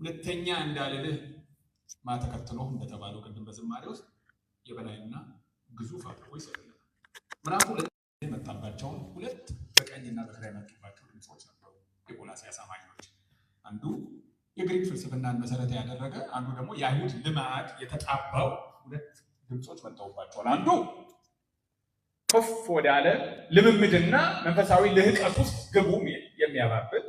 ሁለተኛ እንዳልልህ ማተከተሎ እንደተባለው ቅድም በዝማሬ ውስጥ የበላይና ግዙፍ አድርጎ ይሰሩልናል። ምዕራፍ 2 የመጣባቸው ሁለት በቀኝና በግራ የመጡባቸው ድምፆች ነበሩ። የቆላስይስ አማኞች አንዱ የግሪክ ፍልስፍናን መሰረት ያደረገ፣ አንዱ ደግሞ የአይሁድ ልማድ የተጣባው ሁለት ድምፆች መጣውባቸዋል። አንዱ ከፍ ወዳለ ልምምድና መንፈሳዊ ልህቀት ውስጥ ግቡ የሚያባብል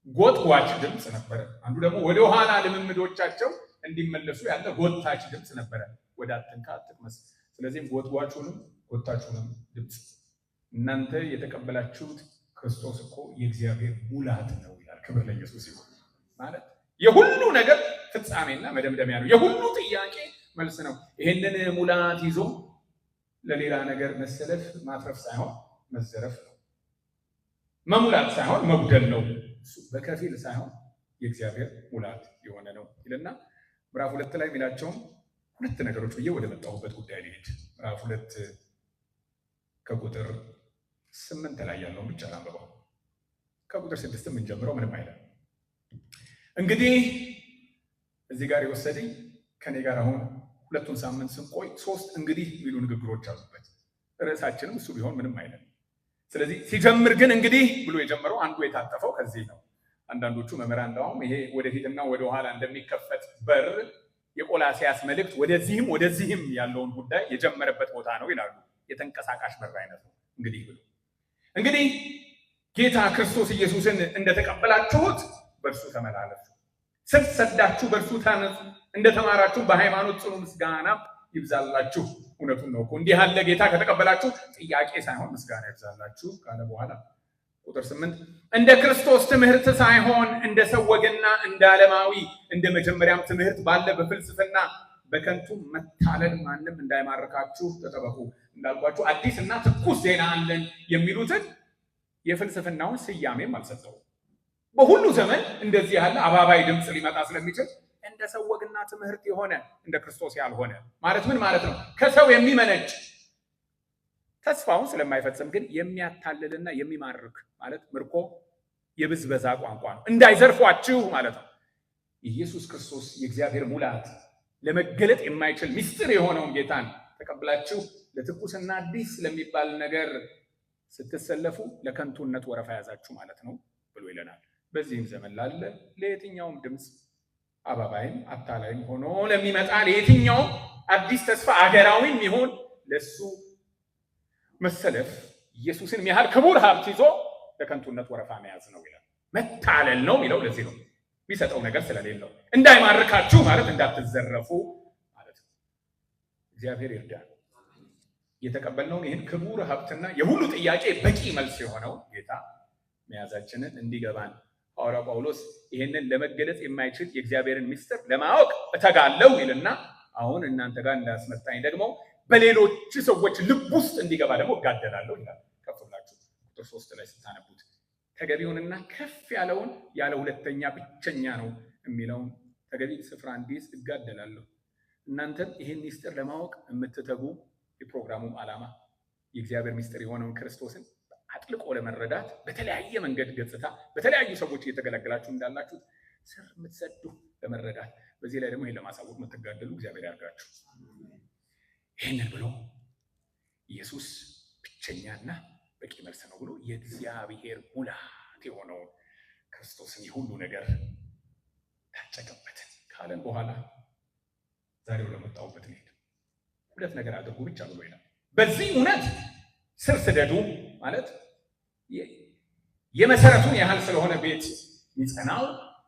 ጎትዋች ድምፅ ነበረ። አንዱ ደግሞ ወደ ኋላ ልምምዶቻቸው እንዲመለሱ ያለ ጎታች ድምፅ ነበረ። ወደ አትንካ አትቅመስ። ስለዚህም ጎትዋቹንም ጎታቹንም ድምፅ እናንተ የተቀበላችሁት ክርስቶስ እኮ የእግዚአብሔር ሙላት ነው ይላል። ክብር ለኢየሱስ ይሁን። ማለት የሁሉ ነገር ፍጻሜና መደምደሚያ ነው። የሁሉ ጥያቄ መልስ ነው። ይሄንን ሙላት ይዞ ለሌላ ነገር መሰለፍ ማትረፍ ሳይሆን መዘረፍ ነው። መሙላት ሳይሆን መጉደል ነው። በከፊል ሳይሆን የእግዚአብሔር ሙላት የሆነ ነው ይልና ምዕራፍ 2 ላይ የሚላቸውም ሁለት ነገሮች ብዬ ወደ መጣሁበት ጉዳይ ልሄድ። ምዕራፍ 2 ከቁጥር 8 ላይ ያለውን ብቻ ላንብበው። ከቁጥር 6 የምንጀምረው ምንም አይደለም። እንግዲህ እዚህ ጋር የወሰደኝ ከኔ ጋር አሁን ሁለቱን ሳምንት ስንቆይ 3 እንግዲህ የሚሉ ንግግሮች አሉበት። ርዕሳችንም እሱ ቢሆን ምንም አይደለም። ስለዚህ ሲጀምር ግን እንግዲህ ብሎ የጀመረው አንዱ የታጠፈው ከዚህ ነው። አንዳንዶቹ መምህራን እንደውም ይሄ ወደፊትና ወደ ኋላ እንደሚከፈት በር የቆላስይስ መልእክት ወደዚህም ወደዚህም ያለውን ጉዳይ የጀመረበት ቦታ ነው ይላሉ። የተንቀሳቃሽ በር አይነት ነው። እንግዲህ ብሎ እንግዲህ ጌታ ክርስቶስ ኢየሱስን እንደተቀበላችሁት በእርሱ ተመላለሱ፣ ስር ሰዳችሁ በእርሱ ታነጹ፣ እንደተማራችሁ በሃይማኖት ጽኑ ምስጋና ይብዛላችሁ። እውነቱን ነው እኮ እንዲህ ያለ ጌታ ከተቀበላችሁ ጥያቄ ሳይሆን ምስጋና ይብዛላችሁ ካለ በኋላ ቁጥር 8 እንደ ክርስቶስ ትምህርት ሳይሆን እንደ ሰው ወግና እንደ ዓለማዊ እንደ መጀመሪያም ትምህርት ባለ በፍልስፍና በከንቱ መታለል ማንም እንዳይማርካችሁ ተጠበቁ። እንዳልኳችሁ አዲስ እና ትኩስ ዜና አለን የሚሉትን የፍልስፍናውን ስያሜም አልሰጠው። በሁሉ ዘመን እንደዚህ ያለ አባባይ ድምፅ ሊመጣ ስለሚችል እንደ ሰው ወግና ትምህርት የሆነ እንደ ክርስቶስ ያልሆነ ማለት ምን ማለት ነው? ከሰው የሚመነጭ ተስፋውን ስለማይፈጽም ግን የሚያታልልና የሚማርክ ማለት ምርኮ የብዝበዛ ቋንቋ ነው። እንዳይዘርፏችሁ ማለት ነው። ኢየሱስ ክርስቶስ የእግዚአብሔር ሙላት ለመገለጥ የማይችል ምስጢር የሆነውን ጌታን ተቀብላችሁ ለትኩስና አዲስ ለሚባል ነገር ስትሰለፉ ለከንቱነት ወረፋ ያዛችሁ ማለት ነው ብሎ ይለናል። በዚህም ዘመን ላለ ለየትኛውም ድምፅ አባባይም አታላይም ሆኖ ለሚመጣ ለየትኛውም አዲስ ተስፋ አገራዊም ይሁን ለሱ መሰለፍ ኢየሱስን የሚያህል ክቡር ሀብት ይዞ ለከንቱነት ወረፋ መያዝ ነው ይላል። መታለል ነው የሚለው ለዚህ ነው። የሚሰጠው ነገር ስለሌለው እንዳይማርካችሁ ማለት እንዳትዘረፉ ማለት ነው። እግዚአብሔር ይርዳል። የተቀበልነውን ይህን ክቡር ሀብትና የሁሉ ጥያቄ በቂ መልስ የሆነው ጌታ መያዛችንን እንዲገባን ሐዋርያው ጳውሎስ ይህንን ለመገለጽ የማይችል የእግዚአብሔርን ምስጢር ለማወቅ እተጋለሁ ይልና አሁን እናንተ ጋር እንዳስመጣኝ ደግሞ በሌሎች ሰዎች ልብ ውስጥ እንዲገባ ደግሞ እጋደላለሁ ይላል። ከፍ ብላችሁ ቁጥር 3 ላይ ስታነቡት ተገቢውንና ከፍ ያለውን ያለ ሁለተኛ ብቸኛ ነው የሚለውን ተገቢ ስፍራ እንዲይዝ እጋደላለሁ። እናንተም ይህን ምስጢር ለማወቅ የምትተጉ የፕሮግራሙም ዓላማ የእግዚአብሔር ምስጢር የሆነውን ክርስቶስን አጥልቆ ለመረዳት በተለያየ መንገድ ገጽታ በተለያዩ ሰዎች እየተገለገላችሁ እንዳላችሁ ስር የምትሰዱ ለመረዳት በዚህ ላይ ደግሞ ይሄን ለማሳወቅ የምትጋደሉ እግዚአብሔር ያርጋችሁ። ይህንን ብሎ ኢየሱስ ብቸኛና በቂ መልስ ነው ብሎ የእግዚአብሔር ሙላት የሆነውን ክርስቶስን የሁሉ ነገር ታጨቀበትን ካለን በኋላ ዛሬ ወደ መጣሁበት እንሂድ። ሁለት ነገር አድርጉ ብቻ ብሎ ይላል። በዚህ እውነት ስር ስደዱ ማለት የመሰረቱን ያህል ስለሆነ ቤት የሚጸናው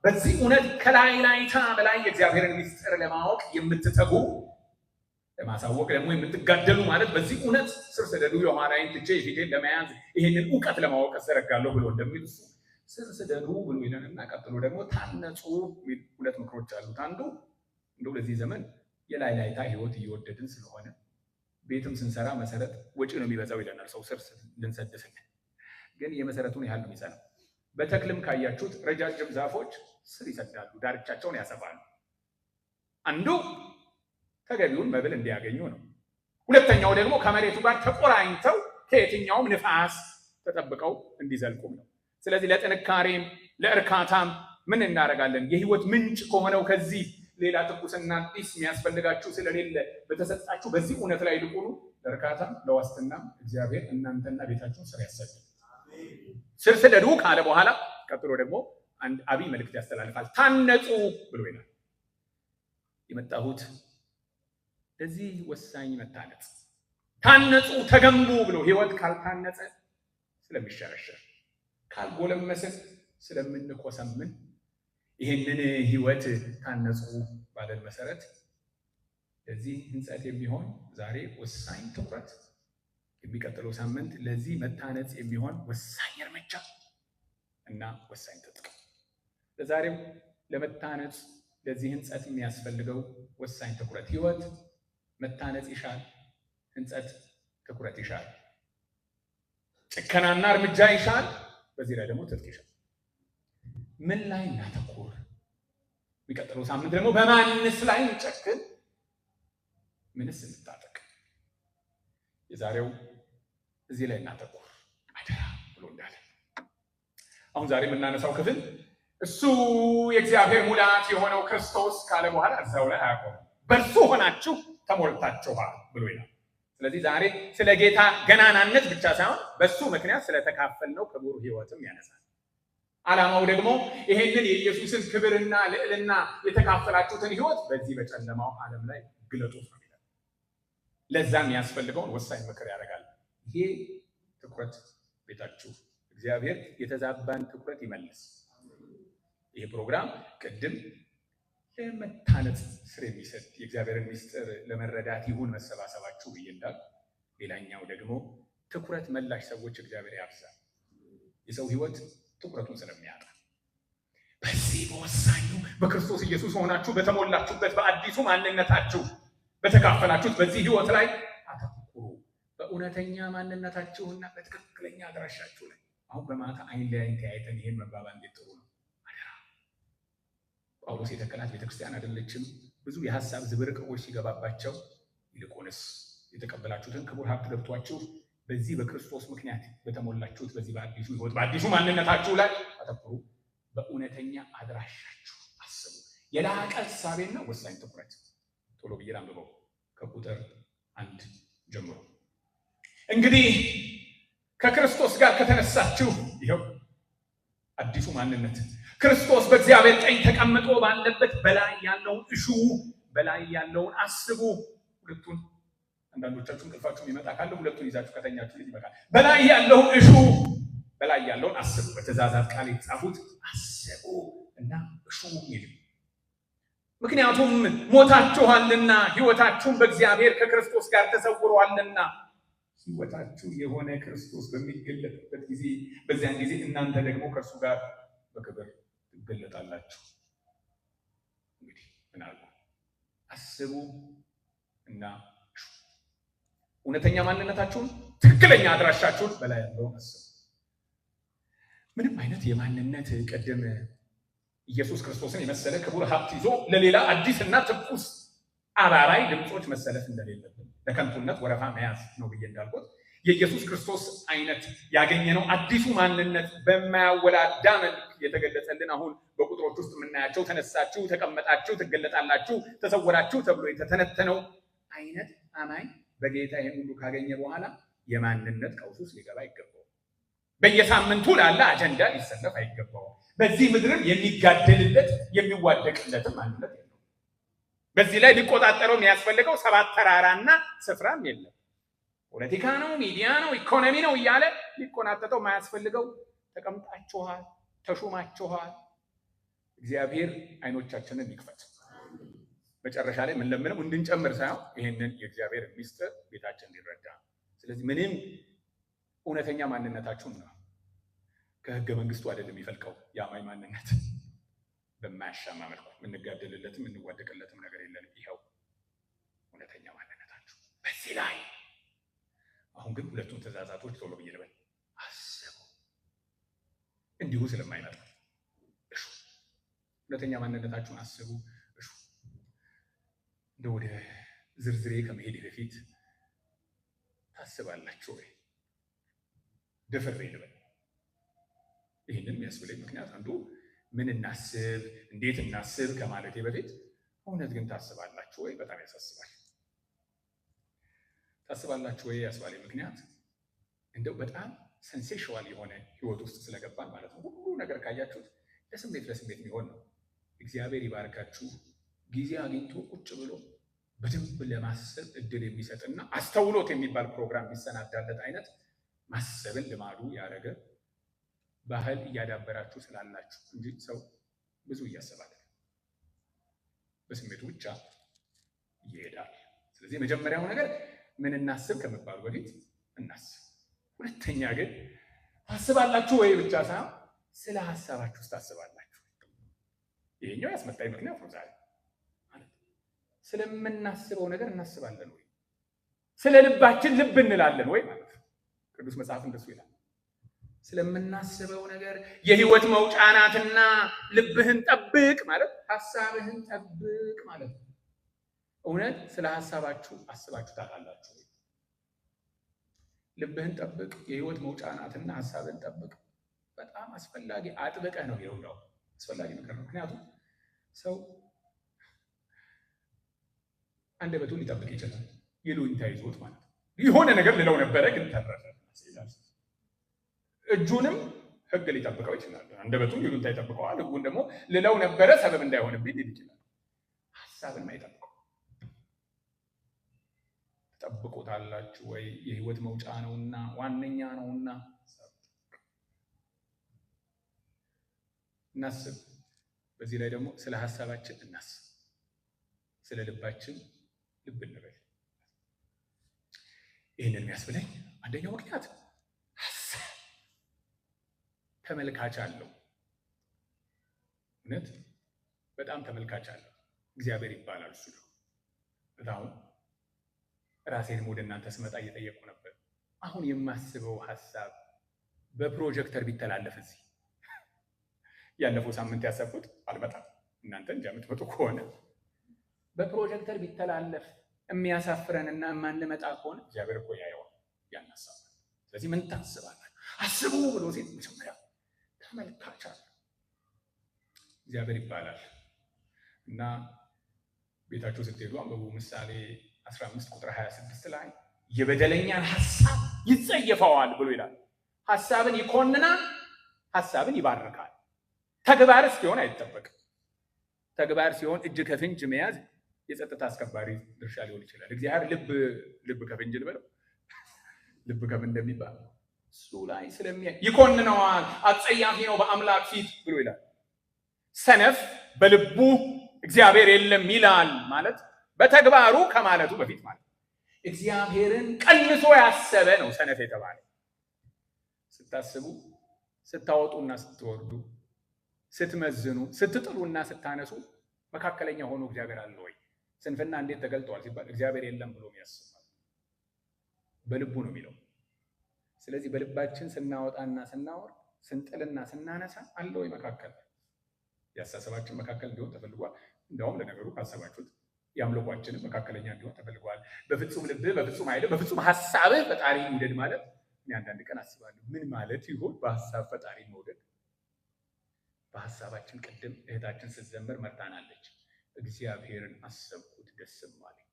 በዚህ እውነት ከላይ ላይታ በላይ የእግዚአብሔርን ምስጢር ለማወቅ የምትተጉ ለማሳወቅ ደግሞ የምትጋደሉ ማለት በዚህ እውነት ስር ስደዱ። የኋላይን ትቼ የፊቴን ለመያዝ ይህንን እውቀት ለማወቅ እዘረጋለሁ ብሎ እንደሚል ስር ስደዱ ብሎ ይለንና ቀጥሎ ደግሞ ታነጹ። ሁለት ምክሮች አሉት። አንዱ እንደው ለዚህ ዘመን የላይ ላይታ ህይወት እየወደድን ስለሆነ ቤትም ስንሰራ መሰረት ወጪ ነው የሚበዛው ይለናል። ሰው ስር ልንሰድስን ግን የመሰረቱን ያህል ነው የሚጸናው። በተክልም ካያችሁት ረጃጅም ዛፎች ስር ይሰዳሉ፣ ዳርቻቸውን ያሰፋሉ። አንዱ ተገቢውን መብል እንዲያገኙ ነው። ሁለተኛው ደግሞ ከመሬቱ ጋር ተቆራኝተው ከየትኛውም ንፋስ ተጠብቀው እንዲዘልቁም ነው። ስለዚህ ለጥንካሬም ለእርካታም ምን እናደርጋለን? የህይወት ምንጭ ከሆነው ከዚህ ሌላ ትኩስና አዲስ የሚያስፈልጋችሁ ስለሌለ በተሰጣችሁ በዚህ እውነት ላይ ልቁኑ። ለእርካታ ለዋስትና እግዚአብሔር እናንተና ቤታችሁን ስር ያሰድ። ስር ስደዱ ካለ በኋላ ቀጥሎ ደግሞ አንድ አብይ መልእክት ያስተላልፋል። ታነጹ ብሎ ይላል። የመጣሁት ለዚህ ወሳኝ መታነጽ፣ ታነጹ ተገንቡ ብሎ ህይወት ካልታነጸ ስለሚሸረሸር፣ ካልጎለመሰ ስለምንቆሰምን ይህንን ህይወት ታነጹ ባለን መሰረት ለዚህ ህንጸት የሚሆን ዛሬ ወሳኝ ትኩረት፣ የሚቀጥለው ሳምንት ለዚህ መታነጽ የሚሆን ወሳኝ እርምጃ እና ወሳኝ ትጥቅ። ለዛሬው ለመታነጽ ለዚህ ህንጸት የሚያስፈልገው ወሳኝ ትኩረት፣ ህይወት መታነጽ ይሻል፣ ህንጸት ትኩረት ይሻል፣ ጭከናና እርምጃ ይሻል፣ በዚህ ላይ ደግሞ ትጥቅ ይሻል። ምን ላይ እናተኩር? የሚቀጥለው ሳምንት ደግሞ በማንስ ላይ እንጨክን? ምንስ እንታጠቅ? የዛሬው እዚህ ላይ እናተኩር አደራ ብሎ እንዳለ አሁን ዛሬ የምናነሳው ክፍል እሱ የእግዚአብሔር ሙላት የሆነው ክርስቶስ ካለ በኋላ እዛው ላይ አያቆም። በእርሱ ሆናችሁ ተሞልታችኋል ብሎ ይላል። ስለዚህ ዛሬ ስለ ጌታ ገናናነት ብቻ ሳይሆን በሱ ምክንያት ስለተካፈልነው ክቡር ህይወትም ያነሳል። ዓላማው ደግሞ ይሄንን የኢየሱስን ክብርና ልዕልና የተካፈላችሁትን ህይወት በዚህ በጨለማው ዓለም ላይ ግለጡት ነው ይላል። ለዛ የሚያስፈልገውን ወሳኝ ምክር ያደርጋል። ይሄ ትኩረት ቤታችሁ እግዚአብሔር የተዛባን ትኩረት ይመልስ። ይሄ ፕሮግራም ቅድም ለመታነጽ ስር የሚሰጥ የእግዚአብሔርን ምስጢር ለመረዳት ይሁን መሰባሰባችሁ ብዬ እንዳልኩ፣ ሌላኛው ደግሞ ትኩረት መላሽ ሰዎች እግዚአብሔር ያብዛል። የሰው ህይወት ትኩረቱን ስለሚያጣ በዚህ በወሳኙ በክርስቶስ ኢየሱስ ሆናችሁ በተሞላችሁበት በአዲሱ ማንነታችሁ በተካፈላችሁት በዚህ ህይወት ላይ አተኩሩ። በእውነተኛ ማንነታችሁና በትክክለኛ አድራሻችሁ ላይ። አሁን በማታ አይን ላይ ተያይተን ይሄን መባባል እንዴት ጥሩ ነው። ጳውሎስ የተከላት ቤተክርስቲያን አይደለችም። ብዙ የሐሳብ ዝብርቅሮች ሲገባባቸው፣ ይልቁንስ የተቀበላችሁትን ክቡር ሀብት ገብቷችሁ በዚህ በክርስቶስ ምክንያት በተሞላችሁት በዚህ በአዲሱ ህይወት በአዲሱ ማንነታችሁ ላይ አተኩሩ። በእውነተኛ አድራሻችሁ አስቡ። የላቀ እሳቤና ወሳኝ ትኩረት። ቶሎ ብዬ ላንብበው ከቁጥር 1 ጀምሮ። እንግዲህ ከክርስቶስ ጋር ከተነሳችሁ ይኸው አዲሱ ማንነት ክርስቶስ በእግዚአብሔር ቀኝ ተቀምጦ ባለበት በላይ ያለውን እሹ፣ በላይ ያለውን አስቡ። ሁለቱን አንዳንዶቻችሁ እንቅልፋችሁ የሚመጣ ካለ ሁለቱን ይዛችሁ ከተኛችሁ ልጅ ይበቃል። በላይ ያለውን እሹ፣ በላይ ያለውን አስቡ። በትእዛዛት ቃል የተጻፉት አስቡ እና እሹ ይል። ምክንያቱም ሞታችኋልና ህይወታችሁን በእግዚአብሔር ከክርስቶስ ጋር ተሰውሯልና። ህይወታችሁ የሆነ ክርስቶስ በሚገለጥበት ጊዜ በዚያን ጊዜ እናንተ ደግሞ ከእርሱ ጋር በክብር ትገለጣላችሁ። እንግዲህ ምን አልኩ? አስቡ እና እውነተኛ ማንነታችሁን ትክክለኛ አድራሻችሁን በላይ ያለውን አስቡ። ምንም አይነት የማንነት ቀደም ኢየሱስ ክርስቶስን የመሰለ ክቡር ሀብት ይዞ ለሌላ አዲስና ትኩስ አባራይ ድምፆች መሰለፍ እንደሌለብን ለከንቱነት ወረፋ መያዝ ነው ብዬ እንዳልኩት የኢየሱስ ክርስቶስ አይነት ያገኘነው አዲሱ ማንነት በማያወላዳ መልክ የተገለጸልን አሁን በቁጥሮች ውስጥ የምናያቸው ተነሳችሁ፣ ተቀመጣችሁ፣ ትገለጣላችሁ፣ ተሰወራችሁ ተብሎ የተተነተነው አይነት አማኝ በጌታ ይህን ሁሉ ካገኘ በኋላ የማንነት ቀውስ ውስጥ ሊገባ አይገባው። በየሳምንቱ ላለ አጀንዳ ሊሰለፍ አይገባው። በዚህ ምድርም የሚጋደልለት የሚዋደቅለትም ማንነት የለም። በዚህ ላይ ሊቆጣጠረው የሚያስፈልገው 7 ተራራና ስፍራም የለም። ፖለቲካ ነው፣ ሚዲያ ነው፣ ኢኮኖሚ ነው እያለ ሊቆናጠጠው የማያስፈልገው ተቀምጣችኋል፣ ተሾማችኋል። እግዚአብሔር አይኖቻችንን ይክፈት። መጨረሻ ላይ ምን ለምንም እንድንጨምር ሳይሆን ይሄንን የእግዚአብሔር ሚስጥር ቤታችን እንዲረዳ። ስለዚህ ምንም እውነተኛ ማንነታችሁን ነው ከህገ መንግስቱ አይደለም የሚፈልቀው የአማኝ ማንነት። በማያሻማ መልኩ የምንጋደልለትም የምንዋደቅለትም ነገር የለንም። ይኸው እውነተኛ ማንነታችሁ በዚህ ላይ። አሁን ግን ሁለቱን ትእዛዛቶች ቶሎ ብዬ ልበል። አስቡ። እንዲሁ ስለማይመጣ እሹ። እውነተኛ ማንነታችሁን አስቡ፣ እሹ። እንደ ወደ ዝርዝሬ ከመሄድ በፊት ታስባላችሁ ወይ? ደፍሬ ልበል። ይህንን የሚያስብለኝ ምክንያት አንዱ ምን እናስብ፣ እንዴት እናስብ ከማለቴ በፊት እውነት ግን ታስባላችሁ ወይ? በጣም ያሳስባል። ታስባላችሁ ወይ ያስባለኝ ምክንያት እንደው በጣም ሴንሴሽዋል የሆነ ህይወት ውስጥ ስለገባን ማለት ነው። ሁሉ ነገር ካያችሁት ለስሜት የሚሆን ነው። እግዚአብሔር ይባርካችሁ። ጊዜ አግኝቶ ቁጭ ብሎ በደንብ ለማሰብ እድል የሚሰጥና አስተውሎት የሚባል ፕሮግራም የሚሰናዳለት አይነት ማሰብን ልማዱ ያደረገ ባህል እያዳበራችሁ ስላላችሁ እንጂ ሰው ብዙ እያሰባል በስሜቱ ብቻ ይሄዳል። ስለዚህ የመጀመሪያው ነገር ምን እናስብ ከመባሉ በፊት እናስብ። ሁለተኛ ግን ታስባላችሁ ወይ ብቻ ሳይሆን ስለ ሀሳባችሁ ታስባላችሁ። ይሄኛው ያስመጣኝ ምክንያት ነው። ዛሬ ስለምናስበው ነገር እናስባለን ወይ? ስለ ልባችን ልብ እንላለን ወይ ማለት ነው። ቅዱስ መጽሐፍ እንደሱ ይላል። ስለምናስበው ነገር የህይወት መውጫ ናትና ልብህን ጠብቅ ማለት ሐሳብህን ጠብቅ ማለት ነው። እውነት ስለ ሐሳባችሁ አስባችሁ ታውቃላችሁ? ልብህን ጠብቅ የህይወት መውጫ ናትና ሐሳብህን ጠብቅ በጣም አስፈላጊ አጥብቀህ ነው ይኸው አስፈላጊ ነገር ነው። ምክንያቱም ሰው አንደበቱን ሊጠብቅ ይችላል። ይሉኝታ ይዞት ማለት ነው። የሆነ ነገር ልለው ነበረ ግን ተረፈ። እጁንም ህግ ሊጠብቀው ይችላል። አንደበቱን ይሉኝታ ይጠብቀዋል። ህጉን ደግሞ ልለው ነበረ ሰበብ እንዳይሆንብኝ ሊል ይችላል። ሐሳብን ማይጠብቀው ጠብቁታላችሁ ወይ? የህይወት መውጫ ነውና ዋነኛ ነውና እናስብ። በዚህ ላይ ደግሞ ስለ ሐሳባችን እናስብ፣ ስለ ልባችን ልብ እንበል። ይህንን የሚያስብለኝ አንደኛው ምክንያት ሐሳብ ተመልካች አለው። እውነት በጣም ተመልካች አለው። እግዚአብሔር ይባላል እሱ ነው። በጣም ራሴንም ወደ እናንተ ስመጣ እየጠየቁ ነበር። አሁን የማስበው ሐሳብ በፕሮጀክተር ቢተላለፍ እዚህ ያለፈው ሳምንት ያሰብኩት አልመጣም። እናንተ እንጃ የምትመጡ ከሆነ በፕሮጀክተር ቢተላለፍ የሚያሳፍረንና የማንመጣ ከሆነ እግዚአብሔር እኮ ያየዋል ያን ሐሳብ። ስለዚህ ምን ታስባላችሁ? አስቡ ብሎ ሲል መጀመሪያ ተመልካች አለ እግዚአብሔር ይባላል እና ቤታችሁ ስትሄዱ አንብቡ። ምሳሌ 15 ቁጥር 26 ላይ የበደለኛን ሐሳብ ይጸየፈዋል ብሎ ይላል። ሐሳብን ይኮንናል፣ ሐሳብን ይባርካል። ተግባር ሲሆን አይጠበቅም። ተግባር ሲሆን እጅ ከፍንጅ መያዝ የጸጥታ አስከባሪ ድርሻ ሊሆን ይችላል። እግዚአብሔር ልብ ከፍንጅ ልበለው ልብ ከምን እንደሚባል እሱ ላይ ይኮንነዋል። አጸያፊ ነው በአምላክ ፊት ብሎ ይላል። ሰነፍ በልቡ እግዚአብሔር የለም ይላል ማለት በተግባሩ ከማለቱ በፊት ማለት እግዚአብሔርን ቀንሶ ያሰበ ነው ሰነፍ የተባለ። ስታስቡ፣ ስታወጡና ስትወርዱ፣ ስትመዝኑ፣ ስትጥሉና ስታነሱ መካከለኛ ሆኖ እግዚአብሔር አለ ወይ? ስንፍና እንዴት ተገልጧል ሲባል እግዚአብሔር የለም ብሎ ያስባል። በልቡ ነው የሚለው። ስለዚህ በልባችን ስናወጣና ስናወርድ፣ ስንጥልና ስናነሳ አለ ወይ መካከል? ያሳሰባችን መካከል እንዲሆን ተፈልጓል። እንደውም ለነገሩ ካሰባችሁት የአምልኳችንም መካከለኛ እንዲሆን ተፈልጓል። በፍጹም ልብህ፣ በፍጹም ኃይልህ፣ በፍጹም ሐሳብህ ፈጣሪ መውደድ ማለት እኔ አንዳንድ ቀን አስባለሁ ምን ማለት ይሆን? በሐሳብ ፈጣሪ መውደድ። በሐሳባችን ቅድም እህታችን ስትዘምር መርታናለች። እግዚአብሔርን አሰብኩት ደስም አለኝ።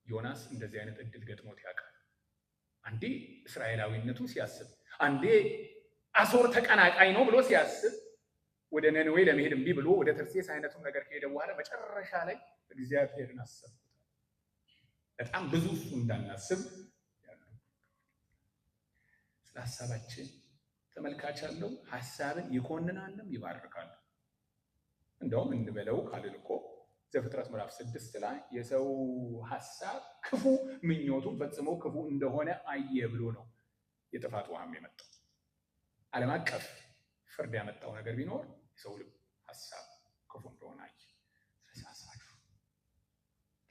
ዮናስ እንደዚህ አይነት እድል ገጥሞት ያውቃል። አንዴ እስራኤላዊነቱን ሲያስብ፣ አንዴ አሦር ተቀናቃኝ ነው ብሎ ሲያስብ፣ ወደ ነነዌ ለመሄድ እምቢ ብሎ ወደ ተርሴስ አይነቱን ነገር ከሄደ በኋላ መጨረሻ ላይ እግዚአብሔርን አሰብኩት። በጣም ብዙ እሱ እንዳናስብ ያለው ስለ ሐሳባችን ተመልካች አለው። ሐሳብን ይኮንናልም ይባርካል። እንደውም እንበለው ካልን እኮ ዘፍጥረት ምዕራፍ 6 ላይ የሰው ሐሳብ ክፉ ምኞቱን ፈጽሞ ክፉ እንደሆነ አየ ብሎ ነው የጥፋት ውሃም የመጣው። ዓለም አቀፍ ፍርድ ያመጣው ነገር ቢኖር የሰው ልብ ሐሳብ ክፉ እንደሆነ አየ። ስለሳሳችሁ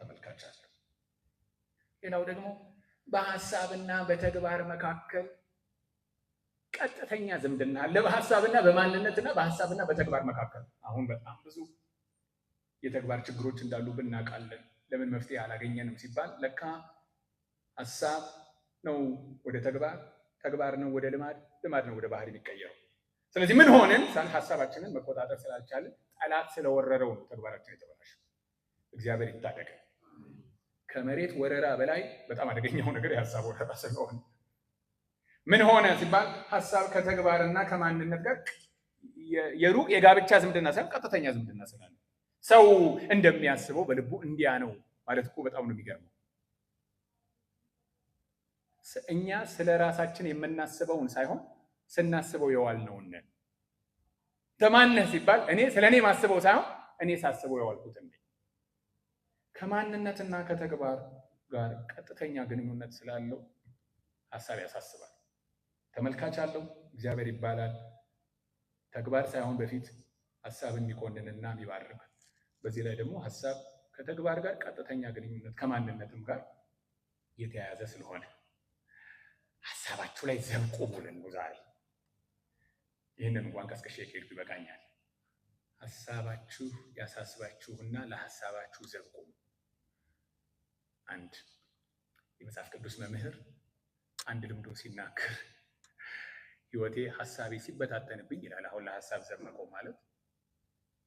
ተመልካች አለው። ሌላው ደግሞ በሐሳብና በተግባር መካከል ቀጥተኛ ዝምድና አለ። በሐሳብና በማንነትና በሐሳብና በተግባር መካከል አሁን በጣም ብዙ የተግባር ችግሮች እንዳሉብን እናውቃለን። ለምን መፍትሄ አላገኘንም ሲባል ለካ ሐሳብ ነው ወደ ተግባር፣ ተግባር ነው ወደ ልማድ፣ ልማድ ነው ወደ ባህሪ የሚቀየረው። ስለዚህ ምን ሆነን ሐሳባችንን መቆጣጠር ስላልቻለን ጠላት ስለወረረው ነው ተግባራችን የተበላሸው። እግዚአብሔር ይታደገን። ከመሬት ወረራ በላይ በጣም አደገኛው ነገር የሐሳብ ወረራ ስለሆነ ምን ሆነ ሲባል ሐሳብ ከተግባርና ከማንነት ጋር የሩቅ የጋብቻ ዝምድና ሳይሆን ቀጥተኛ ዝምድና ስላለ ሰው እንደሚያስበው በልቡ እንዲያ ነው ማለት እኮ በጣም ነው የሚገርመው። እኛ ስለ ራሳችን የምናስበውን ሳይሆን ስናስበው የዋልነውን ነን። ተማነህ ሲባል እኔ ስለኔ ማስበው ሳይሆን እኔ ሳስበው የዋልኩት እንዴ። ከማንነትና ከተግባር ጋር ቀጥተኛ ግንኙነት ስላለው ሐሳብ ያሳስባል። ተመልካች አለው፣ እግዚአብሔር ይባላል። ተግባር ሳይሆን በፊት ሐሳብን የሚኮንንና የሚባርክ። በዚህ ላይ ደግሞ ሐሳብ ከተግባር ጋር ቀጥተኛ ግንኙነት ከማንነትም ጋር የተያያዘ ስለሆነ ሐሳባችሁ ላይ ዘብ ቁሙልን ነው ዛሬ። ይህንን እንኳን ቀስቀሽ ከሄድኩ ይበቃኛል። ሐሳባችሁ ያሳስባችሁና ለሐሳባችሁ ዘብ ቁሙ። አንድ የመጽሐፍ ቅዱስ መምህር አንድ ልምዶ ሲናገር ሕይወቴ ሐሳቤ ሲበታተንብኝ ይላል። አሁን ለሐሳብ ዘብ መቆም ማለት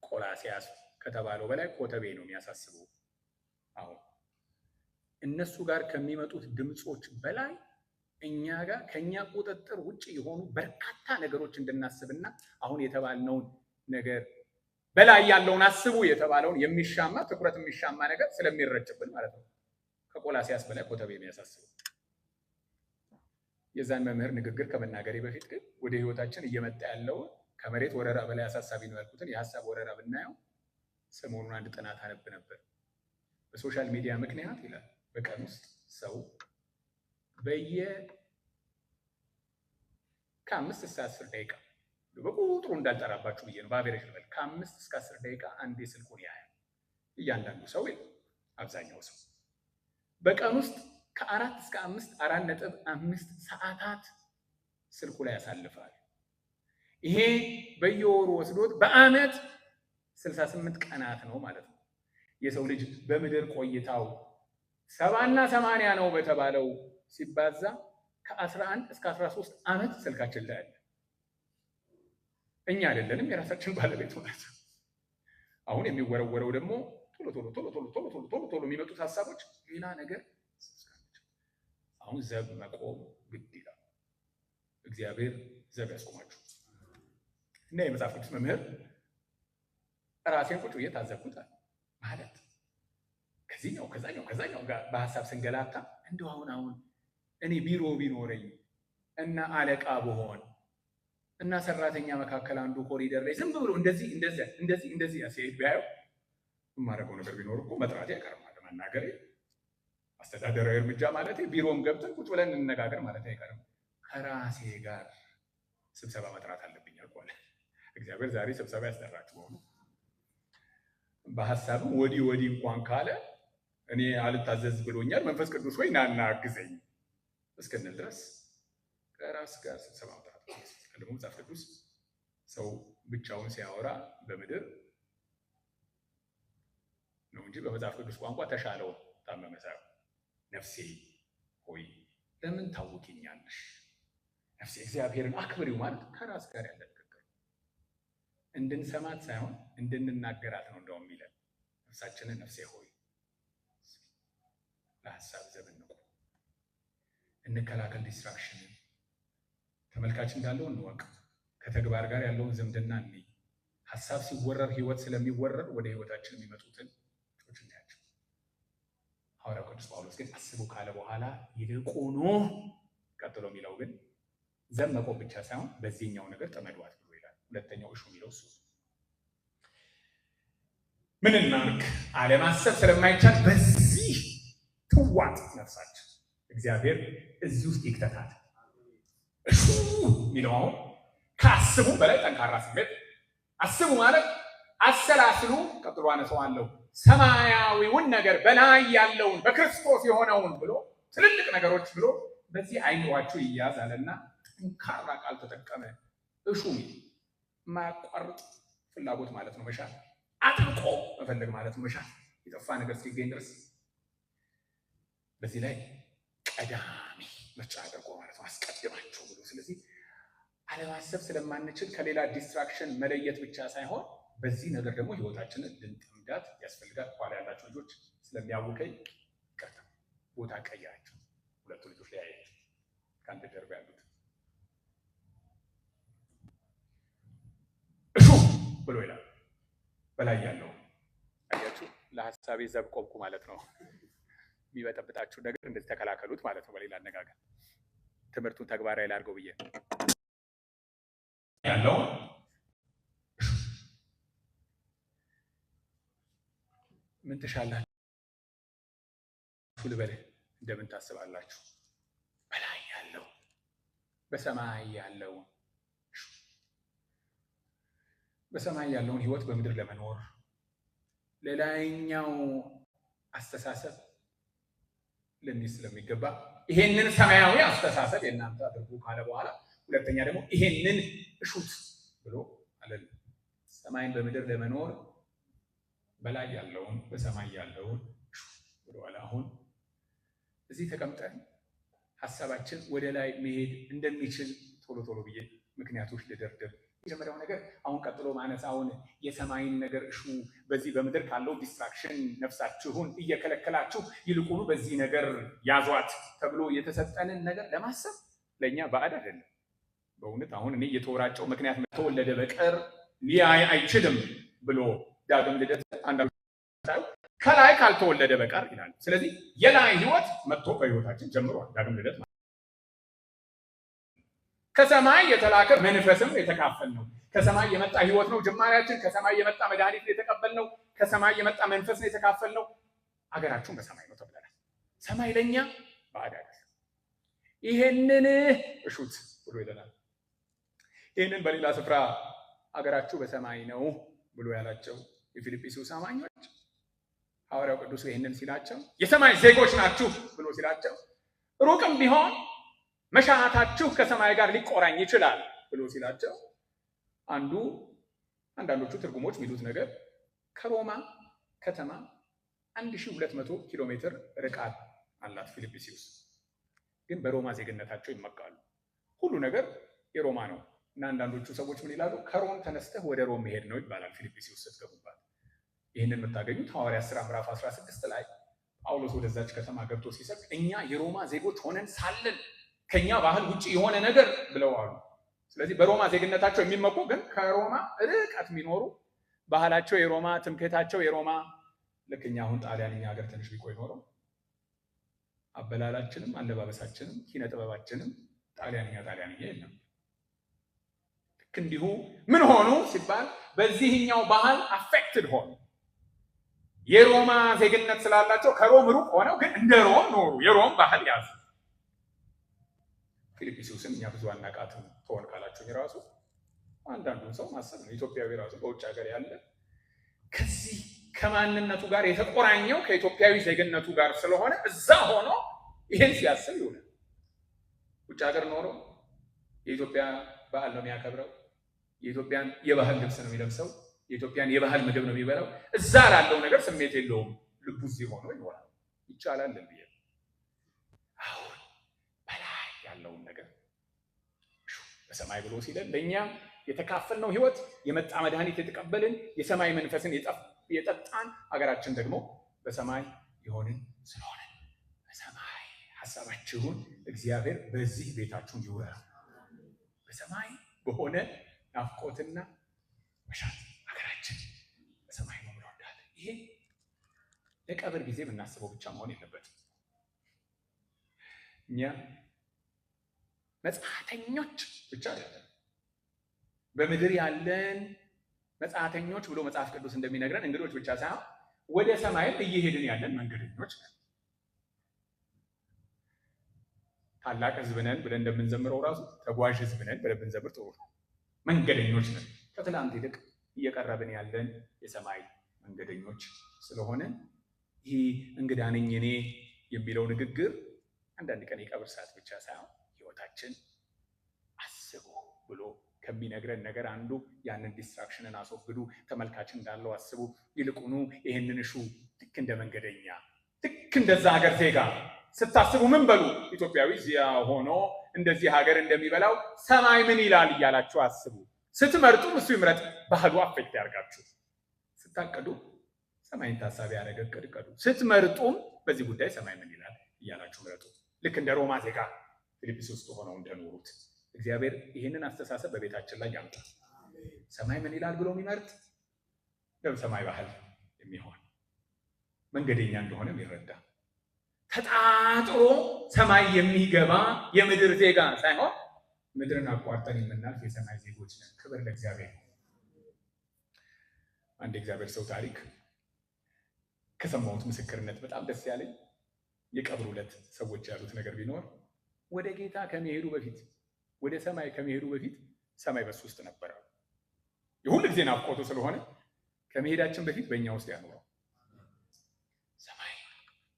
ቆላስይስ ከተባለው በላይ ኮተቤ ነው የሚያሳስበው። አሁን እነሱ ጋር ከሚመጡት ድምጾች በላይ እኛ ጋር ከኛ ቁጥጥር ውጭ የሆኑ በርካታ ነገሮች እንድናስብና አሁን የተባልነውን ነገር በላይ ያለውን አስቡ የተባለውን የሚሻማ ትኩረት የሚሻማ ነገር ስለሚረጭብን ማለት ነው። ከቆላስይስ በላይ ኮተቤ የሚያሳስበው። የዛን መምህር ንግግር ከመናገሬ በፊት ግን ወደ ህይወታችን እየመጣ ያለው ከመሬት ወረራ በላይ አሳሳቢ ነው ያልኩትን የሐሳብ ወረራ ብናየው ሰሞኑን አንድ ጥናት አነብ ነበር። በሶሻል ሚዲያ ምክንያት ይላል በቀን ውስጥ ሰው ከ5 እስከ 10 ደቂቃ በቁጥሩ እንዳልጠራባችሁ ብዬ ነው በአቬሬጅ ልበል፣ ከ5 እስከ 10 ደቂቃ አንዴ ስልኩን ያያል። እያንዳንዱ ሰው አብዛኛው ሰው በቀን ውስጥ ከ4 እስከ 4.5 ሰዓታት ስልኩ ላይ ያሳልፋል። ይሄ በየወሩ ወስዶት በአመት 68 ቀናት ነው ማለት ነው። የሰው ልጅ በምድር ቆይታው 70 እና 80 ነው በተባለው ሲባዛ ከ11 እስከ 13 አመት ስልካችን ላይ አለ። እኛ አይደለንም የራሳችን ባለቤት ሆነን። አሁን የሚወረወረው ደግሞ ቶሎ የሚመጡት ሐሳቦች ሌላ ነገር። አሁን ዘብ መቆም ግድ ይላል። እግዚአብሔር ዘብ ያስቆማችሁ። እና የመጽሐፍ ቅዱስ መምህር ራሴን ቁጭ ብዬ ታዘብኩታል ማለት ከዚህኛው ጋር በሐሳብ ስንገላታ እንደው አሁን እኔ ቢሮ ቢኖረኝ እና አለቃ በሆን እና ሰራተኛ መካከል አንዱ ኮሪደር ላይ ዝም ብሎ እንደዚህ ሲሄድ ቢያየው የማደርገው ነገር ቢኖር እኮ መጥራቴ አይቀርም መናገሬ፣ አስተዳደራዊ እርምጃ ማለት ቢሮም ገብተን ቁጭ ብለን እንነጋገር ማለት አይቀርም። ከራሴ ጋር ስብሰባ መጥራት አለብኝ አልኳለ። እግዚአብሔር ዛሬ ስብሰባ ያስጠራችሁ በሆነ በሐሳብም ወዲህ እንኳን ካለ እኔ አልታዘዝ ብሎኛል መንፈስ ቅዱስ ወይ ናና አግዘኝ እስከነል ድረስ ከራስ ጋር ስብሰባ መጥራት ደግሞ መጽሐፍ ቅዱስ ሰው ብቻውን ሲያወራ በምድር ነው እንጂ በመጽሐፍ ቅዱስ ቋንቋ ተሻለው ታመመ ሳይሆን ነፍሴ ሆይ ለምን ታውቂኛለሽ? ነፍሴ እግዚአብሔርን አክብሪው ማለት ከራስ ጋር ያለ ንግግር እንድንሰማት ሳይሆን እንድንናገራት ነው። እንደውም የሚለን ነፍሳችንን ነፍሴ ሆይ ለሐሳብ ዘብ እንቁም፣ እንከላከል፣ ዲስትራክሽን ተመልካች እንዳለው እንወቅ፣ ከተግባር ጋር ያለውን ዝምድና እንይ። ሐሳብ ሲወረር ህይወት ስለሚወረር ወደ ህይወታችን የሚመጡትን እናያቸው። ሐዋርያው ቅዱስ ጳውሎስ ግን አስቡ ካለ በኋላ ይልቁኑ ቀጥሎ የሚለው ግን ዘብ መቆም ብቻ ሳይሆን በዚህኛው ነገር ተመዷት ብሎ ይላል። ሁለተኛው እሹ የሚለው እሱ ምን እናድርግ? አለማሰብ ስለማይቻል በዚህ ትዋጥ ነፍሳችን። እግዚአብሔር እዚህ ውስጥ ይክተታል። እሹ የሚለው አሁን ከአስቡ በላይ ጠንካራ ስሜት። አስቡ ማለት አሰላስሉ፣ ቀጥሎ አነሳዋለሁ፣ ሰማያዊውን ነገር በላይ ያለውን በክርስቶስ የሆነውን ብሎ ትልልቅ ነገሮች ብሎ በዚህ አይምሯችሁ ይያዛልና ጠንካራ ቃል ተጠቀመ። እሹ የማያቋርጥ ፍላጎት ማለት ነው። መሻት አጥብቆ መፈለግ ማለት ነው። መሻት የጠፋ ነገር እስኪገኝ ድረስ በዚህ ላይ ቀዳሚ ምርጫ አድርጎ ማለት ነው። አስቀድማችሁ ብሎ ስለዚህ አለማሰብ ስለማንችል ከሌላ ዲስትራክሽን መለየት ብቻ ሳይሆን በዚህ ነገር ደግሞ ህይወታችንን ልንጠምዳት ያስፈልጋል። ኋላ ያላችሁ ልጆች ስለሚያውከኝ ይቅርታ ቦታ ቀያቸው። ሁለቱ ልጆች ላይ አያችሁ ከአንተ ጀርባ ያሉት እሹ ብሎ ይላል በላይ ያለው አያችሁ። ለሐሳቤ ዘብ ቆምኩ ማለት ነው። የሚበጠብጣችሁ ነገር እንደዚህ ተከላከሉት ማለት ነው። በሌላ አነጋገር ትምህርቱን ተግባራዊ ላድርገው ብዬ ያለው ምን ትሻላችሁ ልበልህ? እንደምን ታስባላችሁ? በላይ ያለው በሰማይ ያለው በሰማይ ያለውን ህይወት በምድር ለመኖር ሌላኛው አስተሳሰብ ለሚስ ስለሚገባ ይሄንን ሰማያዊ አስተሳሰብ የእናንተ አድርጉ ካለ በኋላ ሁለተኛ ደግሞ ይሄንን እሹት ብሎ አለን። ሰማይን በምድር ለመኖር በላይ ያለውን በሰማይ ያለውን ብሎ አለ። አሁን እዚህ ተቀምጠን ሐሳባችን ወደ ላይ መሄድ እንደሚችል ቶሎ ቶሎ ብዬ ምክንያቶች ልደርድር። የመጀመሪያው ነገር አሁን ቀጥሎ ማነሳውን የሰማይን ነገር እሹ፣ በዚህ በምድር ካለው ዲስትራክሽን ነፍሳችሁን እየከለከላችሁ ይልቁኑ በዚህ ነገር ያዟት ተብሎ የተሰጠንን ነገር ለማሰብ ለእኛ ባዕድ አይደለም። በእውነት አሁን እኔ የተወራጨው ምክንያት ተወለደ በቀር ሊያይ አይችልም ብሎ ዳግም ልደት አንዳንዱ ከላይ ካልተወለደ በቀር ይላል። ስለዚህ የላይ ህይወት መጥቶ በህይወታችን ጀምሯል። ዳግም ልደት ከሰማይ የተላከ መንፈስም የተካፈል ነው። ከሰማይ የመጣ ህይወት ነው ጅማሬያችን። ከሰማይ የመጣ መድኃኒት የተቀበል ነው። ከሰማይ የመጣ መንፈስ ነው የተካፈል ነው። አገራችሁን በሰማይ ነው ተብለናል። ሰማይ ለኛ ባዕድ አይደለም። ይሄንን እሹት ብሎ ይለናል። ይህንን በሌላ ስፍራ አገራችሁ በሰማይ ነው ብሎ ያላቸው የፊልጵስዩስ አማኞች ሐዋርያው ቅዱስ ይህንን ሲላቸው የሰማይ ዜጎች ናችሁ ብሎ ሲላቸው ሩቅም ቢሆን መሻታችሁ ከሰማይ ጋር ሊቆራኝ ይችላል ብሎ ሲላቸው አንዳንዶቹ ትርጉሞች የሚሉት ነገር ከሮማ ከተማ 1200 ኪሎ ሜትር ርቃት አላት ፊልጵስዩስ። ግን በሮማ ዜግነታቸው ይመካሉ። ሁሉ ነገር የሮማ ነው እና አንዳንዶቹ ሰዎች ምን ይላሉ? ከሮም ተነስተህ ወደ ሮም መሄድ ነው ይባላል ፊልጵስዩስ ስትገቡባት። ይህንን የምታገኙት ሐዋርያት ሥራ ምዕራፍ 16 ላይ ጳውሎስ ወደዛች ከተማ ገብቶ ሲሰብክ እኛ የሮማ ዜጎች ሆነን ሳለን ከኛ ባህል ውጪ የሆነ ነገር ብለው አሉ። ስለዚህ በሮማ ዜግነታቸው የሚመኩ ግን ከሮማ ርቀት የሚኖሩ ባህላቸው የሮማ ትምክህታቸው የሮማ ልክ እኛ አሁን ጣሊያንኛ ሀገር ትንሽ ቢቆይ ኖረው አበላላችንም አለባበሳችንም ኪነ ጥበባችንም ጣሊያንኛ የለም። ልክ እንዲሁ ምን ሆኑ ሲባል በዚህኛው ባህል አፌክትድ ሆኑ። የሮማ ዜግነት ስላላቸው ከሮም ሩቅ ሆነው ግን እንደ ሮም ኖሩ። የሮም ባህል ያዙ። ፊልጵስዩስን እኛ ብዙ አናቃትም ተሆን ካላችሁ የራሱ አንዳንዱን ሰው ማሰብ ነው። ኢትዮጵያዊ ራሱ በውጭ ሀገር ያለ ከዚህ ከማንነቱ ጋር የተቆራኘው ከኢትዮጵያዊ ዜግነቱ ጋር ስለሆነ እዛ ሆኖ ይሄን ሲያስብ ይውላል። ውጭ ሀገር ኖሮ የኢትዮጵያ ባህል ነው የሚያከብረው። የኢትዮጵያን የባህል ልብስ ነው የሚለብሰው። የኢትዮጵያን የባህል ምግብ ነው የሚበላው። እዛ ላለው ነገር ስሜት የለውም። ልቡ እዚህ ሆኖ ይኖራል። ይቻላል እንዴ? አሁን በላይ ያለውን ነገር በሰማይ ብሎ ሲለን ለእኛ የተካፈልነው ህይወት የመጣ መድኃኒት የተቀበልን የሰማይ መንፈስን የጠጣን ሀገራችን ደግሞ በሰማይ የሆንን ስለሆነ በሰማይ ሐሳባችሁን እግዚአብሔር በዚህ ቤታችሁን ይውላል። በሰማይ በሆነ ናፍቆትና መሻት ሀገራችን በሰማይ ነው ብለውዳል። ይሄ ለቀብር ጊዜ የምናስበው ብቻ መሆን የለበትም። እኛ መጻተኞች ብቻ አይደለም፣ በምድር ያለን መጻተኞች ብሎ መጽሐፍ ቅዱስ እንደሚነግረን እንግዶች ብቻ ሳይሆን ወደ ሰማይም እየሄድን ያለን መንገደኞች ነን። ታላቅ ህዝብ ነን ብለን እንደምንዘምረው ራሱ ተጓዥ ህዝብ ነን ብለን ብንዘምር ጥሩ ነው። መንገደኞች ነን። ከትላንት ይልቅ እየቀረብን ያለን የሰማይ መንገደኞች ስለሆነ ይህ እንግዳ ነኝ እኔ የሚለው ንግግር አንዳንድ ቀን የቀብር ሰዓት ብቻ ሳይሆን ህይወታችን አስቡ ብሎ ከሚነግረን ነገር አንዱ ያንን ዲስትራክሽንን አስወግዱ፣ ተመልካችን እንዳለው አስቡ፣ ይልቁኑ ይህንን እሹ። ልክ እንደ መንገደኛ ልክ እንደዛ ሀገር ዜጋ ስታስቡ ምን በሉ? ኢትዮጵያዊ እዚያ ሆኖ እንደዚህ ሀገር እንደሚበላው ሰማይ ምን ይላል እያላችሁ አስቡ። ስትመርጡም እሱ ይምረጥ፣ ባህሉ አፌክት ያርጋችሁ። ስታቀዱ ሰማይን ታሳቢ ያደረገ እቅድ ቅዱ። ስትመርጡም በዚህ ጉዳይ ሰማይ ምን ይላል እያላችሁ ምረጡ። ልክ እንደ ሮማ ዜጋ ፊልጵስዩስ ውስጥ ሆነው እንደኖሩት እግዚአብሔር ይህንን አስተሳሰብ በቤታችን ላይ ያምጣ። ሰማይ ምን ይላል ብሎ የሚመርጥ ሰማይ ባህል የሚሆን መንገደኛ እንደሆነ የሚረዳ ተጣጥሮ ሰማይ የሚገባ የምድር ዜጋ ሳይሆን ምድርን አቋርጠን የምናልፍ የሰማይ ዜጎች ነን። ክብር ለእግዚአብሔር። አንድ የእግዚአብሔር ሰው ታሪክ ከሰማሁት ምስክርነት በጣም ደስ ያለኝ የቀብር ዕለት ሰዎች ያሉት ነገር ቢኖር ወደ ጌታ ከመሄዱ በፊት ወደ ሰማይ ከመሄዱ በፊት ሰማይ በሱ ውስጥ ነበረ። የሁሉ ጊዜ ናፍቆቱ ስለሆነ ከመሄዳችን በፊት በእኛ ውስጥ ያኖረው ሰማይ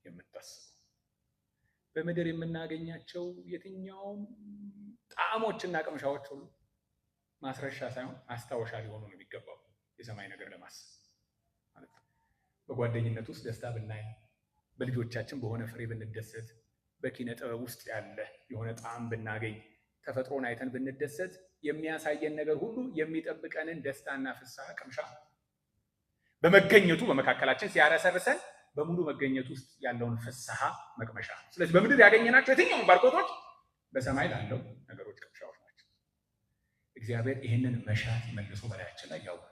የምታስበው በምድር የምናገኛቸው የትኛውም ጣዕሞችና ቅምሻዎች ሁሉ ማስረሻ ሳይሆን ማስታወሻ ሊሆኑ ነው የሚገባው። የሰማይ ነገር ለማሰብ ማለት ነው። በጓደኝነት ውስጥ ደስታ ብናይ፣ በልጆቻችን በሆነ ፍሬ ብንደሰት፣ በኪነ ጥበብ ውስጥ ያለ የሆነ ጣዕም ብናገኝ፣ ተፈጥሮን አይተን ብንደሰት የሚያሳየን ነገር ሁሉ የሚጠብቀንን ደስታና ፍስሐ ቅምሻ በመገኘቱ በመካከላችን ሲያረሰርሰን በሙሉ መገኘቱ ውስጥ ያለውን ፍስሐ መቅመሻ። ስለዚህ በምድር ያገኘናቸው የትኛውም ባርኮቶች በሰማይ ላለው ነገሮች ቅምሻዎች ናቸው። እግዚአብሔር ይህንን መሻት መልሶ በላያችን ላይ ያውቃል።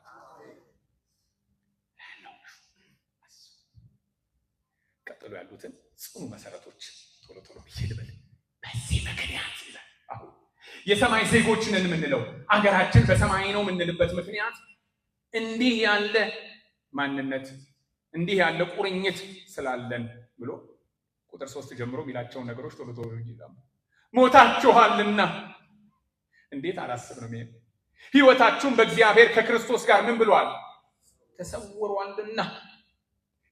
ቀጥሎ ያሉትን ጽኑ መሰረቶች ቶሎ ቶሎ ብዬ ልበል። በዚህ ምክንያት ይላል አሁን የሰማይ ዜጎች ነን የምንለው አገራችን በሰማይ ነው የምንልበት ምክንያት እንዲህ ያለ ማንነት እንዲህ ያለ ቁርኝት ስላለን ብሎ ቁጥር 3 ጀምሮ የሚላቸውን ነገሮች ቶሎ ቶሎ ይላል። ሞታችኋልና እንዴት አላስብ ነው የሚሄድ ሕይወታችሁን በእግዚአብሔር ከክርስቶስ ጋር ምን ብሏል? ተሰውሯልና።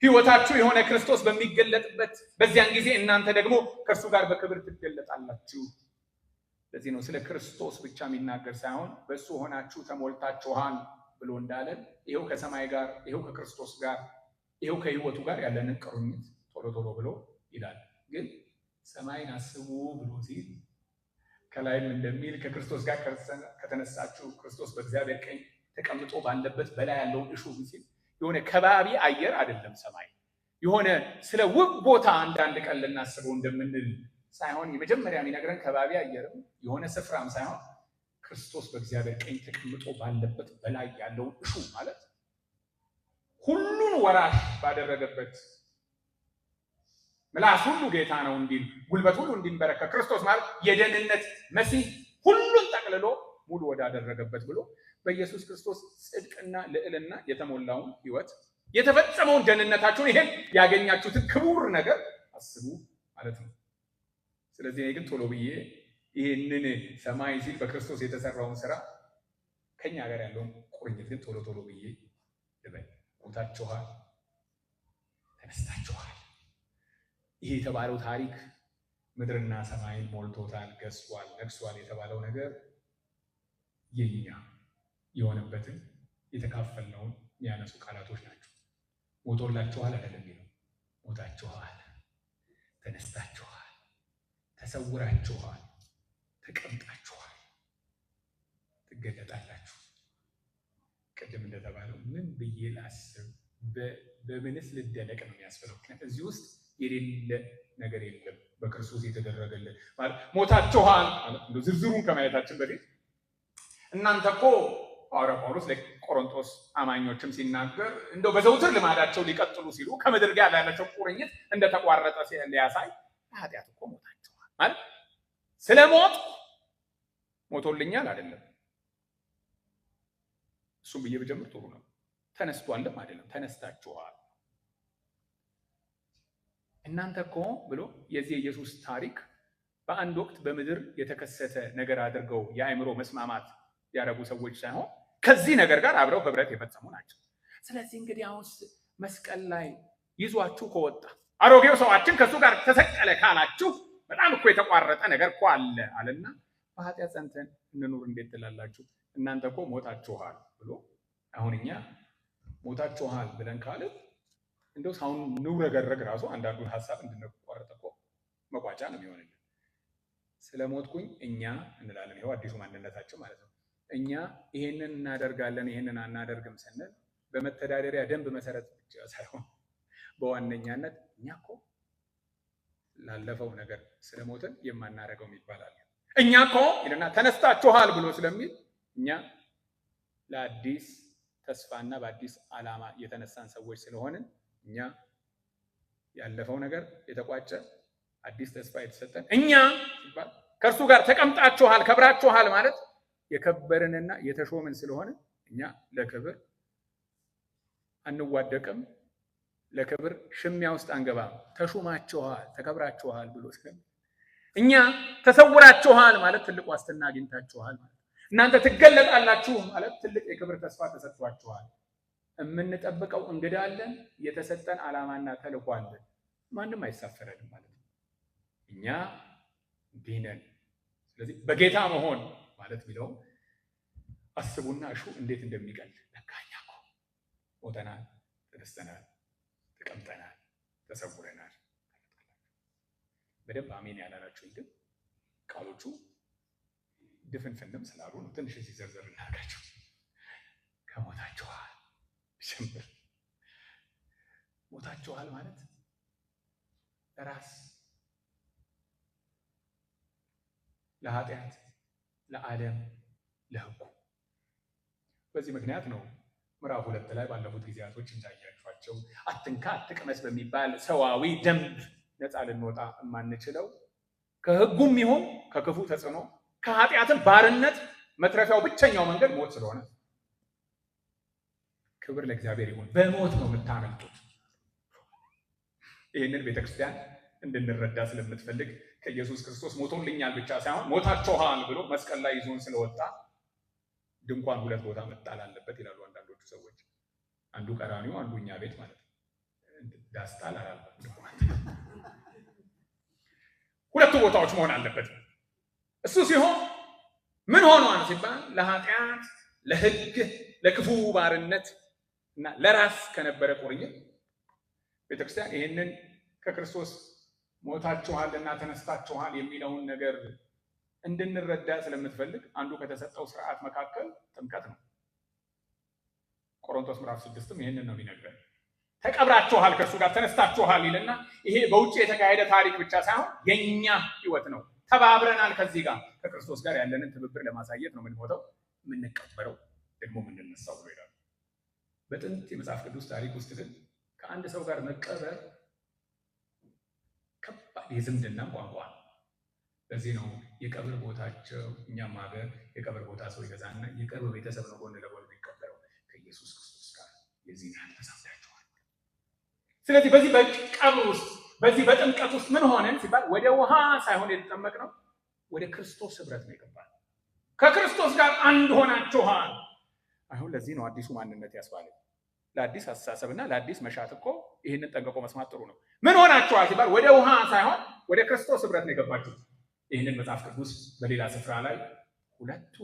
ሕይወታችሁ የሆነ ክርስቶስ በሚገለጥበት በዚያን ጊዜ እናንተ ደግሞ ከእርሱ ጋር በክብር ትገለጣላችሁ። ለዚህ ነው ስለ ክርስቶስ ብቻ የሚናገር ሳይሆን በእሱ ሆናችሁ ተሞልታችኋል ብሎ እንዳለን ይሄው ከሰማይ ጋር ይሄው ከክርስቶስ ጋር ይሄው ከሕይወቱ ጋር ያለንን ቁርኝት ቶሎ ቶሎ ብሎ ይላል። ግን ሰማይን አስቡ ብሎ ሲል ከላይም እንደሚል ከክርስቶስ ጋር ከተነሳችሁ ክርስቶስ በእግዚአብሔር ቀኝ ተቀምጦ ባለበት በላይ ያለውን እሹ ሲል የሆነ ከባቢ አየር አይደለም። ሰማይ የሆነ ስለ ውብ ቦታ አንዳንድ ቀን ልናስበው እንደምንል ሳይሆን የመጀመሪያ የሚነግረን ከባቢ አየርም የሆነ ስፍራም ሳይሆን ክርስቶስ በእግዚአብሔር ቀኝ ተቀምጦ ባለበት በላይ ያለውን እሹ ማለት ሁሉን ወራሽ ባደረገበት ምላስ ሁሉ ጌታ ነው እንዲል ጉልበት ሁሉ እንዲንበረከክ ክርስቶስ ማለት የደህንነት መሲህ ሁሉን ጠቅልሎ ሙሉ ወዳደረገበት ብሎ በኢየሱስ ክርስቶስ ጽድቅና ልዕልና የተሞላውን ሕይወት የተፈጸመውን ደህንነታችሁን ይሄን ያገኛችሁትን ክቡር ነገር አስቡ ማለት ነው። ስለዚህ እኔ ግን ቶሎ ብዬ ይህንን ሰማይ ሲል በክርስቶስ የተሰራውን ስራ ከኛ ጋር ያለውን ቁርኝት ግን ቶሎ ቶሎ ብዬ ልበል። ሞታችኋል፣ ተነስታችኋል። ይሄ የተባለው ታሪክ ምድርና ሰማይን ሞልቶታል፣ ገዝቷል፣ ነግሷል የተባለው ነገር የኛ የሆነበትን የተካፈልነውን የሚያነሱ ቃላቶች ናቸው። ሞቶላችኋል አይደለም የሚለው ሞታችኋል፣ ተነስታችኋል፣ ተሰውራችኋል፣ ተቀምጣችኋል፣ ትገለጣላችሁ። ቅድም እንደተባለው ምን ብዬ ላስብ፣ በምንስ ልደነቅ ነው የሚያስፈለው። ምክንያቱም እዚህ ውስጥ የሌለ ነገር የለም። በክርስቶስ የተደረገልን ማለት ሞታችኋል ማለት እንደው ዝርዝሩን ከማየታችን በፊት እናንተ እኮ ሐዋርያ ጳውሎስ ለቆሮንቶስ አማኞችም ሲናገር እንደው በዘውትር ልማዳቸው ሊቀጥሉ ሲሉ ከምድር ጋር ያላቸው ቁርኝት እንደተቋረጠ ሊያሳይ ኃጢአት እኮ ሞታችኋል ማለት ስለ ሞት ሞቶልኛል አይደለም። እሱም ብዬ ብጀምር ጥሩ ነው። ተነስቷልም አይደለም፣ ተነስታችኋል። እናንተ እኮ ብሎ የዚህ የኢየሱስ ታሪክ በአንድ ወቅት በምድር የተከሰተ ነገር አድርገው የአእምሮ መስማማት ያደረጉ ሰዎች ሳይሆን ከዚህ ነገር ጋር አብረው ህብረት የፈጸሙ ናቸው። ስለዚህ እንግዲህ አሁንስ መስቀል ላይ ይዟችሁ ከወጣ አሮጌው ሰዋችን ከእሱ ጋር ተሰቀለ ካላችሁ በጣም እኮ የተቋረጠ ነገር እኮ አለ አለና በኃጢአት ጸንተን እንኑር እንዴት ትላላችሁ? እናንተ እኮ ሞታችኋል ብሎ አሁን እኛ ሞታችኋል ብለን ካለ እንደው ሳሁን ንውረገረግ ራሱ አንዳንዱ ሀሳብ እንድንቋረጥ እኮ መቋጫ ነው የሚሆንልን። ስለሞትኩኝ እኛ እንላለን። ይኸው አዲሱ ማንነታችን ማለት ነው። እኛ ይሄንን እናደርጋለን ይሄንን አናደርግም ስንል በመተዳደሪያ ደንብ መሰረት ብቻ ሳይሆን በዋነኛነት እኛ እኮ ላለፈው ነገር ስለሞትን የማናደርገው ይባላል። እኛ እኮ ይልና ተነስታችኋል ብሎ ስለሚል እኛ ለአዲስ ተስፋና በአዲስ ዓላማ የተነሳን ሰዎች ስለሆንን እኛ ያለፈው ነገር የተቋጨ አዲስ ተስፋ የተሰጠን እኛ ሲባል ከእርሱ ጋር ተቀምጣችኋል ከብራችኋል ማለት የከበርንና የተሾምን ስለሆነ እኛ ለክብር አንዋደቅም፣ ለክብር ሽሚያ ውስጥ አንገባም። ተሾማችኋል ተከብራችኋል ብሎ ስለሚል እኛ ተሰውራችኋል ማለት ትልቅ ዋስትና አግኝታችኋል ማለት እናንተ ትገለጣላችሁ ማለት ትልቅ የክብር ተስፋ ተሰጥቷችኋል። የምንጠብቀው እንግዳ አለን፣ የተሰጠን ዓላማና ተልዕኮ አለን። ማንም አይሳፈረንም ማለት ነው። እኛ እንዲህ ነን። ስለዚህ በጌታ መሆን ማለት ቢለው አስቡና እሹ እንዴት እንደሚቀል ለካ እኛ እኮ ሞተናል፣ ተነስተናል፣ ተቀምጠናል፣ ተሰውረናል። በደንብ አሜን ያላላችሁኝ ግን ቃሎቹ ድፍንፍንም ስላሉ ነው። ትንሽ ሲዘርዘር እናርጋቸው። ከሞታችኋል ጀምር። ሞታችኋል ማለት ለራስ ለኃጢአት፣ ለዓለም፣ ለሕጉ። በዚህ ምክንያት ነው ምዕራፍ 2 ላይ ባለፉት ጊዜያቶች እንዳያችኋቸው አትንካ አትቅመስ በሚባል ሰዋዊ ደንብ ነፃ ልንወጣ የማንችለው ከሕጉም ይሁን ከክፉ ተጽዕኖ ከኃጢአትም ባርነት መትረፊያው ብቸኛው መንገድ ሞት ስለሆነ ክብር ለእግዚአብሔር ይሁን። በሞት ነው የምታመልጡት። ይህንን ቤተክርስቲያን እንድንረዳ ስለምትፈልግ ከኢየሱስ ክርስቶስ ሞቶልኛል ብቻ ሳይሆን ሞታችኋል ብሎ መስቀል ላይ ይዞን ስለወጣ ድንኳን 2 ቦታ መጣል አለበት ይላሉ አንዳንዶቹ ሰዎች። አንዱ ቀራኒው፣ አንዱ እኛ ቤት ማለት ነው። ዳስጣል አላልኩም። ሁለቱ ቦታዎች መሆን አለበት። እሱ ሲሆን ምን ሆኗል ሲባል ለኃጢአት፣ ለሕግ፣ ለክፉ ባርነት እና ለራስ ከነበረ ቁርኝት ቤተክርስቲያን ይህንን ከክርስቶስ ሞታችኋልና ተነስታችኋል የሚለውን ነገር እንድንረዳ ስለምትፈልግ አንዱ ከተሰጠው ስርዓት መካከል ጥምቀት ነው። ቆሮንቶስ ምዕራፍ 6ም ይህንን ነው የሚነግረን። ተቀብራችኋል ከእርሱ ጋር ተነስታችኋል ይልና ይሄ በውጭ የተካሄደ ታሪክ ብቻ ሳይሆን የኛ ህይወት ነው። ተባብረናል ከዚህ ጋር ከክርስቶስ ጋር ያለንን ትብብር ለማሳየት ነው የምንሞተው፣ የምንቀበረው፣ ደግሞ የምንነሳው ብሎ ይላሉ። በጥንት የመጽሐፍ ቅዱስ ታሪክ ውስጥ ግን ከአንድ ሰው ጋር መቀበር ከባድ የዝምድና ቋንቋ ነው። ለዚህ ነው የቀብር ቦታቸው እኛም ሀገር የቀብር ቦታ ሰው ይገዛና የቅርብ ቤተሰብ ነው ጎን ለጎን የሚቀበረው ከኢየሱስ ክርስቶስ ጋር የዚህ ያህል ተሳስዳችኋል። ስለዚህ በዚህ በቀብር ውስጥ በዚህ በጥምቀት ውስጥ ምን ሆነን ሲባል ወደ ውሃ ሳይሆን የተጠመቅነው ወደ ክርስቶስ ህብረት ነው የገባነው። ከክርስቶስ ጋር አንድ ሆናችኋል። አሁን ለዚህ ነው አዲሱ ማንነት ያስባለው። ለአዲስ አስተሳሰብና ለአዲስ መሻት እኮ ይህንን ጠንቅቆ መስማት ጥሩ ነው። ምን ሆናችኋል ሲባል ወደ ውሃ ሳይሆን ወደ ክርስቶስ ህብረት ነው የገባችሁት። ይህንን መጽሐፍ ቅዱስ በሌላ ስፍራ ላይ ሁለቱ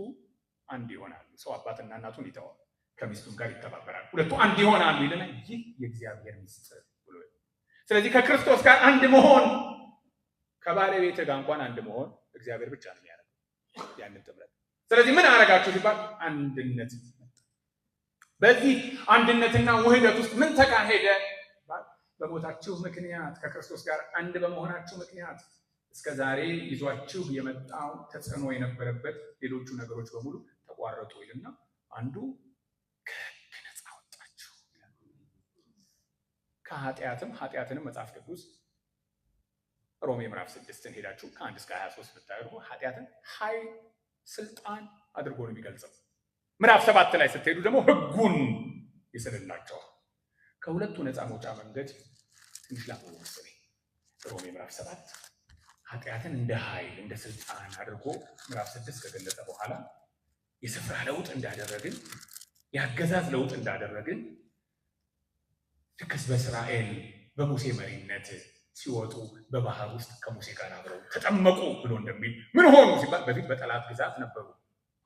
አንድ ይሆናሉ። ሰው አባትና እናቱን ይተዋል፣ ከሚስቱም ጋር ይተባበራል፣ ሁለቱ አንድ ይሆናሉ ይልና ይህ የእግዚአብሔር ምስጢር ብሎ። ስለዚህ ከክርስቶስ ጋር አንድ መሆን፣ ከባለቤት ጋር እንኳን አንድ መሆን እግዚአብሔር ብቻ ነው የሚያደርገው ያንን ጥምረት። ስለዚህ ምን አደረጋችሁ ሲባል አንድነት። በዚህ አንድነትና ውህደት ውስጥ ምን ተካሄደ? በሞታችሁ ምክንያት ከክርስቶስ ጋር አንድ በመሆናችሁ ምክንያት እስከ ዛሬ ይዟችሁ የመጣው ተጽዕኖ የነበረበት ሌሎቹ ነገሮች በሙሉ ተቋረጡ ይልና አንዱ ከሕግ ነፃ ወጣችሁ። ኃጢአትንም መጽሐፍ ቅዱስ ሮሜ ምዕራፍ 6ን ሄዳችሁ ከ1 እስከ 23 ብታዩ ኃጢአትን ኃይል ስልጣን አድርጎ ነው የሚገልጸው። ምዕራፍ 7 ላይ ስትሄዱ ደግሞ ሕጉን ይስልላቸዋል። ከሁለቱ ነፃ መውጫ መንገድ ትንሽ ላምሩ መሰለኝ። ሮሜ ምዕራፍ 7 ኃጢአትን እንደ ኃይል እንደ ስልጣን አድርጎ ምዕራፍ 6 ከገለጸ በኋላ የስፍራ ለውጥ እንዳደረግን የአገዛዝ ለውጥ እንዳደረግን ልክ በእስራኤል በሙሴ መሪነት ሲወጡ በባህር ውስጥ ከሙሴ ጋር አብረው ተጠመቁ ብሎ እንደሚል ምን ሆኑ ሲባል በፊት በጠላት ግዛት ነበሩ።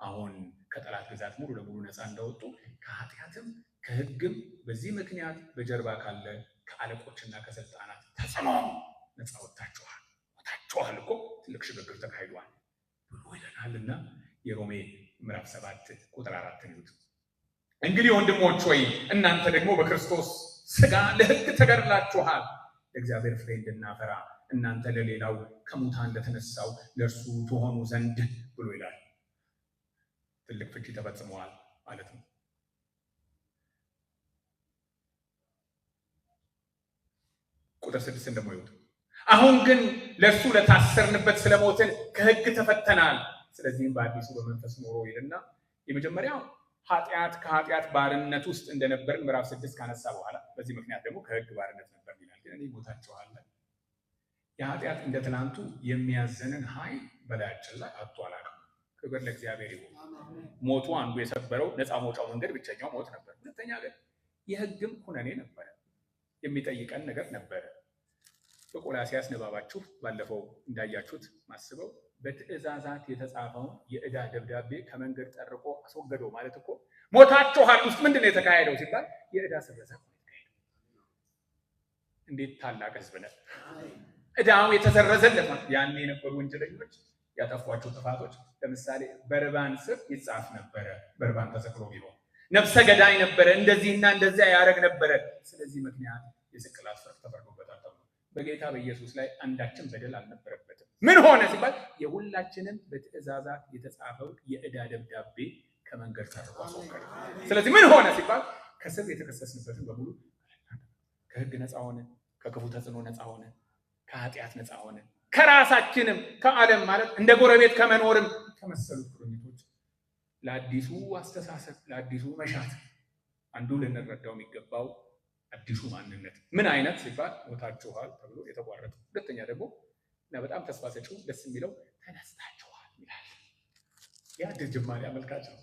አሁን ከጠላት ግዛት ሙሉ ለሙሉ ነፃ እንደወጡ ከኃጢአትም ከሕግም በዚህ ምክንያት በጀርባ ካለ ከአለቆችና ከስልጣናት ተጽዕኖ ነፃ ወጥታችኋል። ጮሃል እኮ ትልቅ ሽግግር ተካሂዷል ብሎ ይለናልና የሮሜ ምዕራፍ 7 ቁጥር 4 ነው። እንግዲህ ወንድሞች ሆይ እናንተ ደግሞ በክርስቶስ ሥጋ ለሕግ ተገድላችኋል፣ ለእግዚአብሔር ፍሬ እንድናፈራ እናንተ ለሌላው ከሙታን ለተነሳው ለእርሱ ትሆኑ ዘንድ ብሎ ይላል። ትልቅ ፍቺ ተፈጽመዋል ማለት ነው። ቁጥር 6 ደግሞ ይወጡ አሁን ግን ለእርሱ ለታሰርንበት ስለሞትን ከሕግ ተፈተናል። ስለዚህም በአዲሱ በመንፈስ ኖሮ ይልና የመጀመሪያው ከኃጢአት ባርነት ውስጥ እንደነበርን ምዕራፍ 6 ካነሳ በኋላ በዚህ ምክንያት ደግሞ ከሕግ ባርነት ነበር ይላል። ግን እኔ ሞታችኋል። የኃጢአት እንደ ትናንቱ የሚያዘንን ኃይል በላያችን ላይ አጥቷል። ክብር ለእግዚአብሔር ይሁን። ሞቱ አንዱ የሰበረው ነፃ መውጫው መንገድ ብቸኛው ሞት ነበር። ሁለተኛ ግን የሕግም ኩነኔ ነበረ፣ የሚጠይቀን ነገር ነበረ። በቆላስይስ ንባባችሁ ባለፈው እንዳያችሁት ማስበው በትእዛዛት የተጻፈውን የዕዳ ደብዳቤ ከመንገድ ጠርቆ አስወገደው ማለት እኮ ሞታችኋል ውስጥ ምንድን ነው የተካሄደው ሲባል የዕዳ ስረዛ ነው የተካሄደው። እንዴት ታላቅ ሕዝብ ነው! ዕዳው የተሰረዘለት ማለት ያኔ የነበሩ ወንጀለኞች ያጠፏቸው ጥፋቶች፣ ለምሳሌ በርባን ስር ይጻፍ ነበረ። በርባን ተሰቅሎ ቢሆን ነፍሰ ገዳይ ነበረ፣ እንደዚህና እንደዚያ ያደረግ ነበረ። ስለዚህ ምክንያት የስቅላት ፍርድ ተፈርዶበታል ተብሎ በጌታ በኢየሱስ ላይ አንዳችን በደል አልነበረበትም። ምን ሆነ ሲባል የሁላችንም በትእዛዛት የተጻፈው የዕዳ ደብዳቤ ከመንገድ ጠርቆ አስወገደ። ስለዚህ ምን ሆነ ሲባል ከስር የተከሰስንበትን በሙሉ ከሕግ ነፃ ሆነ፣ ከክፉ ተጽዕኖ ነፃ ሆነ፣ ከኃጢአት ነፃ ሆነ፣ ከራሳችንም ከዓለም ማለት እንደ ጎረቤት ከመኖርም ከመሰሉት ቁርኝቶች ለአዲሱ አስተሳሰብ ለአዲሱ መሻት አንዱ ልንረዳው የሚገባው አዲሱ ማንነት ምን አይነት ሲባል ሞታችኋል ተብሎ የተቋረጠ። ሁለተኛ ደግሞ እና በጣም ተስፋ ሰጪው ደስ የሚለው ተነስታችኋል ይላል። የአዲስ ጅማሬ አመልካች ነው።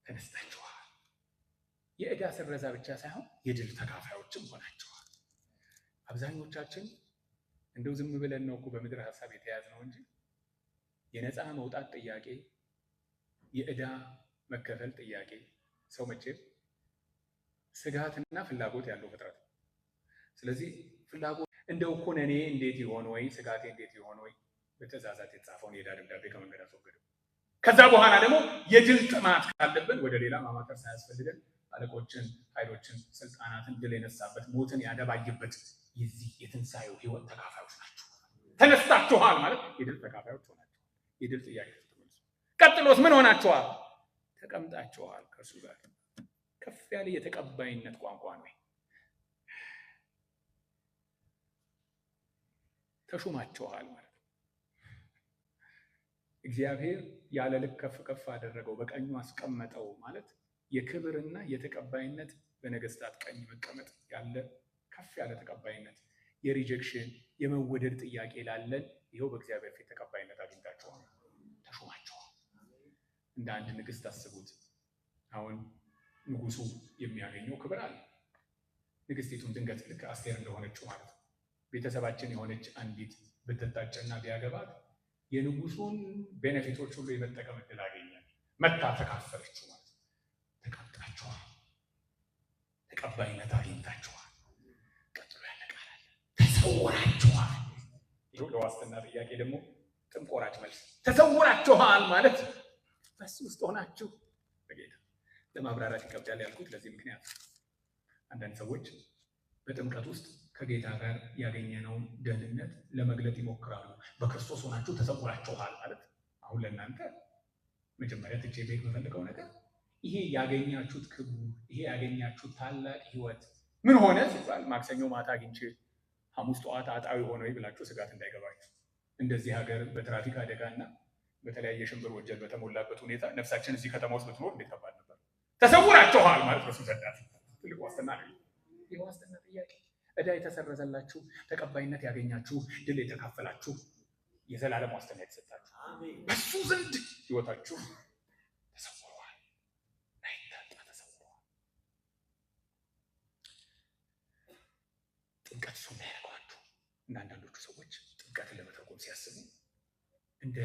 ተነስታችኋል። የዕዳ ስረዛ ብቻ ሳይሆን የድል ተካፋዮችም ሆናችኋል። አብዛኞቻችን እንደው ዝም ብለን ነው እኮ በምድር ሀሳብ የተያዝነው እንጂ የነፃ መውጣት ጥያቄ፣ የዕዳ መከፈል ጥያቄ ሰው መቼም ስጋትና ፍላጎት ያለው ፍጥረት። ስለዚህ ፍላጎት እንደው እኮ እኔ እንዴት ይሆን ወይ ስጋቴ እንዴት ይሆን ወይ በትእዛዛት የተጻፈውን የዕዳ ደብዳቤ ከመንገድ አስወገደው። ከዛ በኋላ ደግሞ የድል ጥማት ካለብን ወደ ሌላ ማማከር ሳያስፈልገን አለቆችን፣ ኃይሎችን፣ ስልጣናትን ድል የነሳበት ሞትን ያደባይበት የዚህ የትንሣኤው ህይወት ተካፋዮች ናቸው። ተነስታችኋል ማለት የድል ተካፋዮች ሆናችኋል። የድል ጥያቄ ተመልሶ ቀጥሎስ ምን ሆናችኋል? ተቀምጣችኋል ከእርሱ ጋር። ከፍ ያለ የተቀባይነት ቋንቋ ነው። ተሹማችኋል ማለት እግዚአብሔር ያለ ልክ ከፍ ከፍ አደረገው፣ በቀኙ አስቀመጠው ማለት የክብርና የተቀባይነት በነገስታት ቀኝ መቀመጥ ያለ ከፍ ያለ ተቀባይነት፣ የሪጀክሽን የመወደድ ጥያቄ ላለን ይኸው በእግዚአብሔር ፊት ተቀባይነት አግኝታችኋል፣ ተሾማችኋል። እንደ አንድ ንግስት አስቡት። አሁን ንጉሱ የሚያገኘው ክብር አለ። ንግስቲቱን ድንገት ልክ አስቴር እንደሆነችው ማለት ነው ቤተሰባችን የሆነች አንዲት ብትታጭና ቢያገባት የንጉሱን ቤኔፊቶች ሁሉ የመጠቀም እድል አገኛል። መታ ተካፈለችው ማለት ነው። ተቀምጣችኋል፣ ተቀባይነት አግኝታችኋል። ቀጥሎ ያለ ቃል አለ፣ ተሰውራችኋል። ይኸው ለዋስትና ጥያቄ ደግሞ ጥንቆራጭ መልስ። ተሰውራችኋል ማለት በሱ ውስጥ ሆናችሁ በጌታ ለማብራራት ይከብዳል ያልኩት ለዚህ ምክንያት አንዳንድ ሰዎች በጥምቀት ውስጥ ከጌታ ጋር ያገኘነውን ደህንነት ለመግለጥ ይሞክራሉ። በክርስቶስ ሆናችሁ ተሰውራችኋል ማለት አሁን ለእናንተ መጀመሪያ ትቼ ቤት የምፈልገው ነገር ይሄ ያገኛችሁት ክብር፣ ይሄ ያገኛችሁት ታላቅ ህይወት ምን ሆነ ሲባል ማክሰኞ ማታ አግኝቼ ሐሙስ ጠዋት አጣዊ ሆነ ብላችሁ ስጋት እንዳይገባችሁ። እንደዚህ ሀገር በትራፊክ አደጋና በተለያየ ሽብር ወንጀል በተሞላበት ሁኔታ ነፍሳችን እዚህ ከተማ ውስጥ ብትኖር እንዴት ከባድ ነበር። ተሰውራችኋል ማለት በሱ ዘንድ ትልቅ ዋስትና ነው። ይህ ዋስትና ጥያቄ ዕዳ የተሰረዘላችሁ፣ ተቀባይነት ያገኛችሁ፣ ድል የተካፈላችሁ፣ የዘላለም ዋስትና የተሰጣችሁ በሱ ዘንድ ህይወታችሁ ተሰውሯል፣ አይታጣ ተሰውሯል። ጥምቀት እሱ እንዳያደርጓችሁ እና አንዳንዶቹ ሰዎች ጥምቀትን ለመተርጎም ሲያስቡ እንደ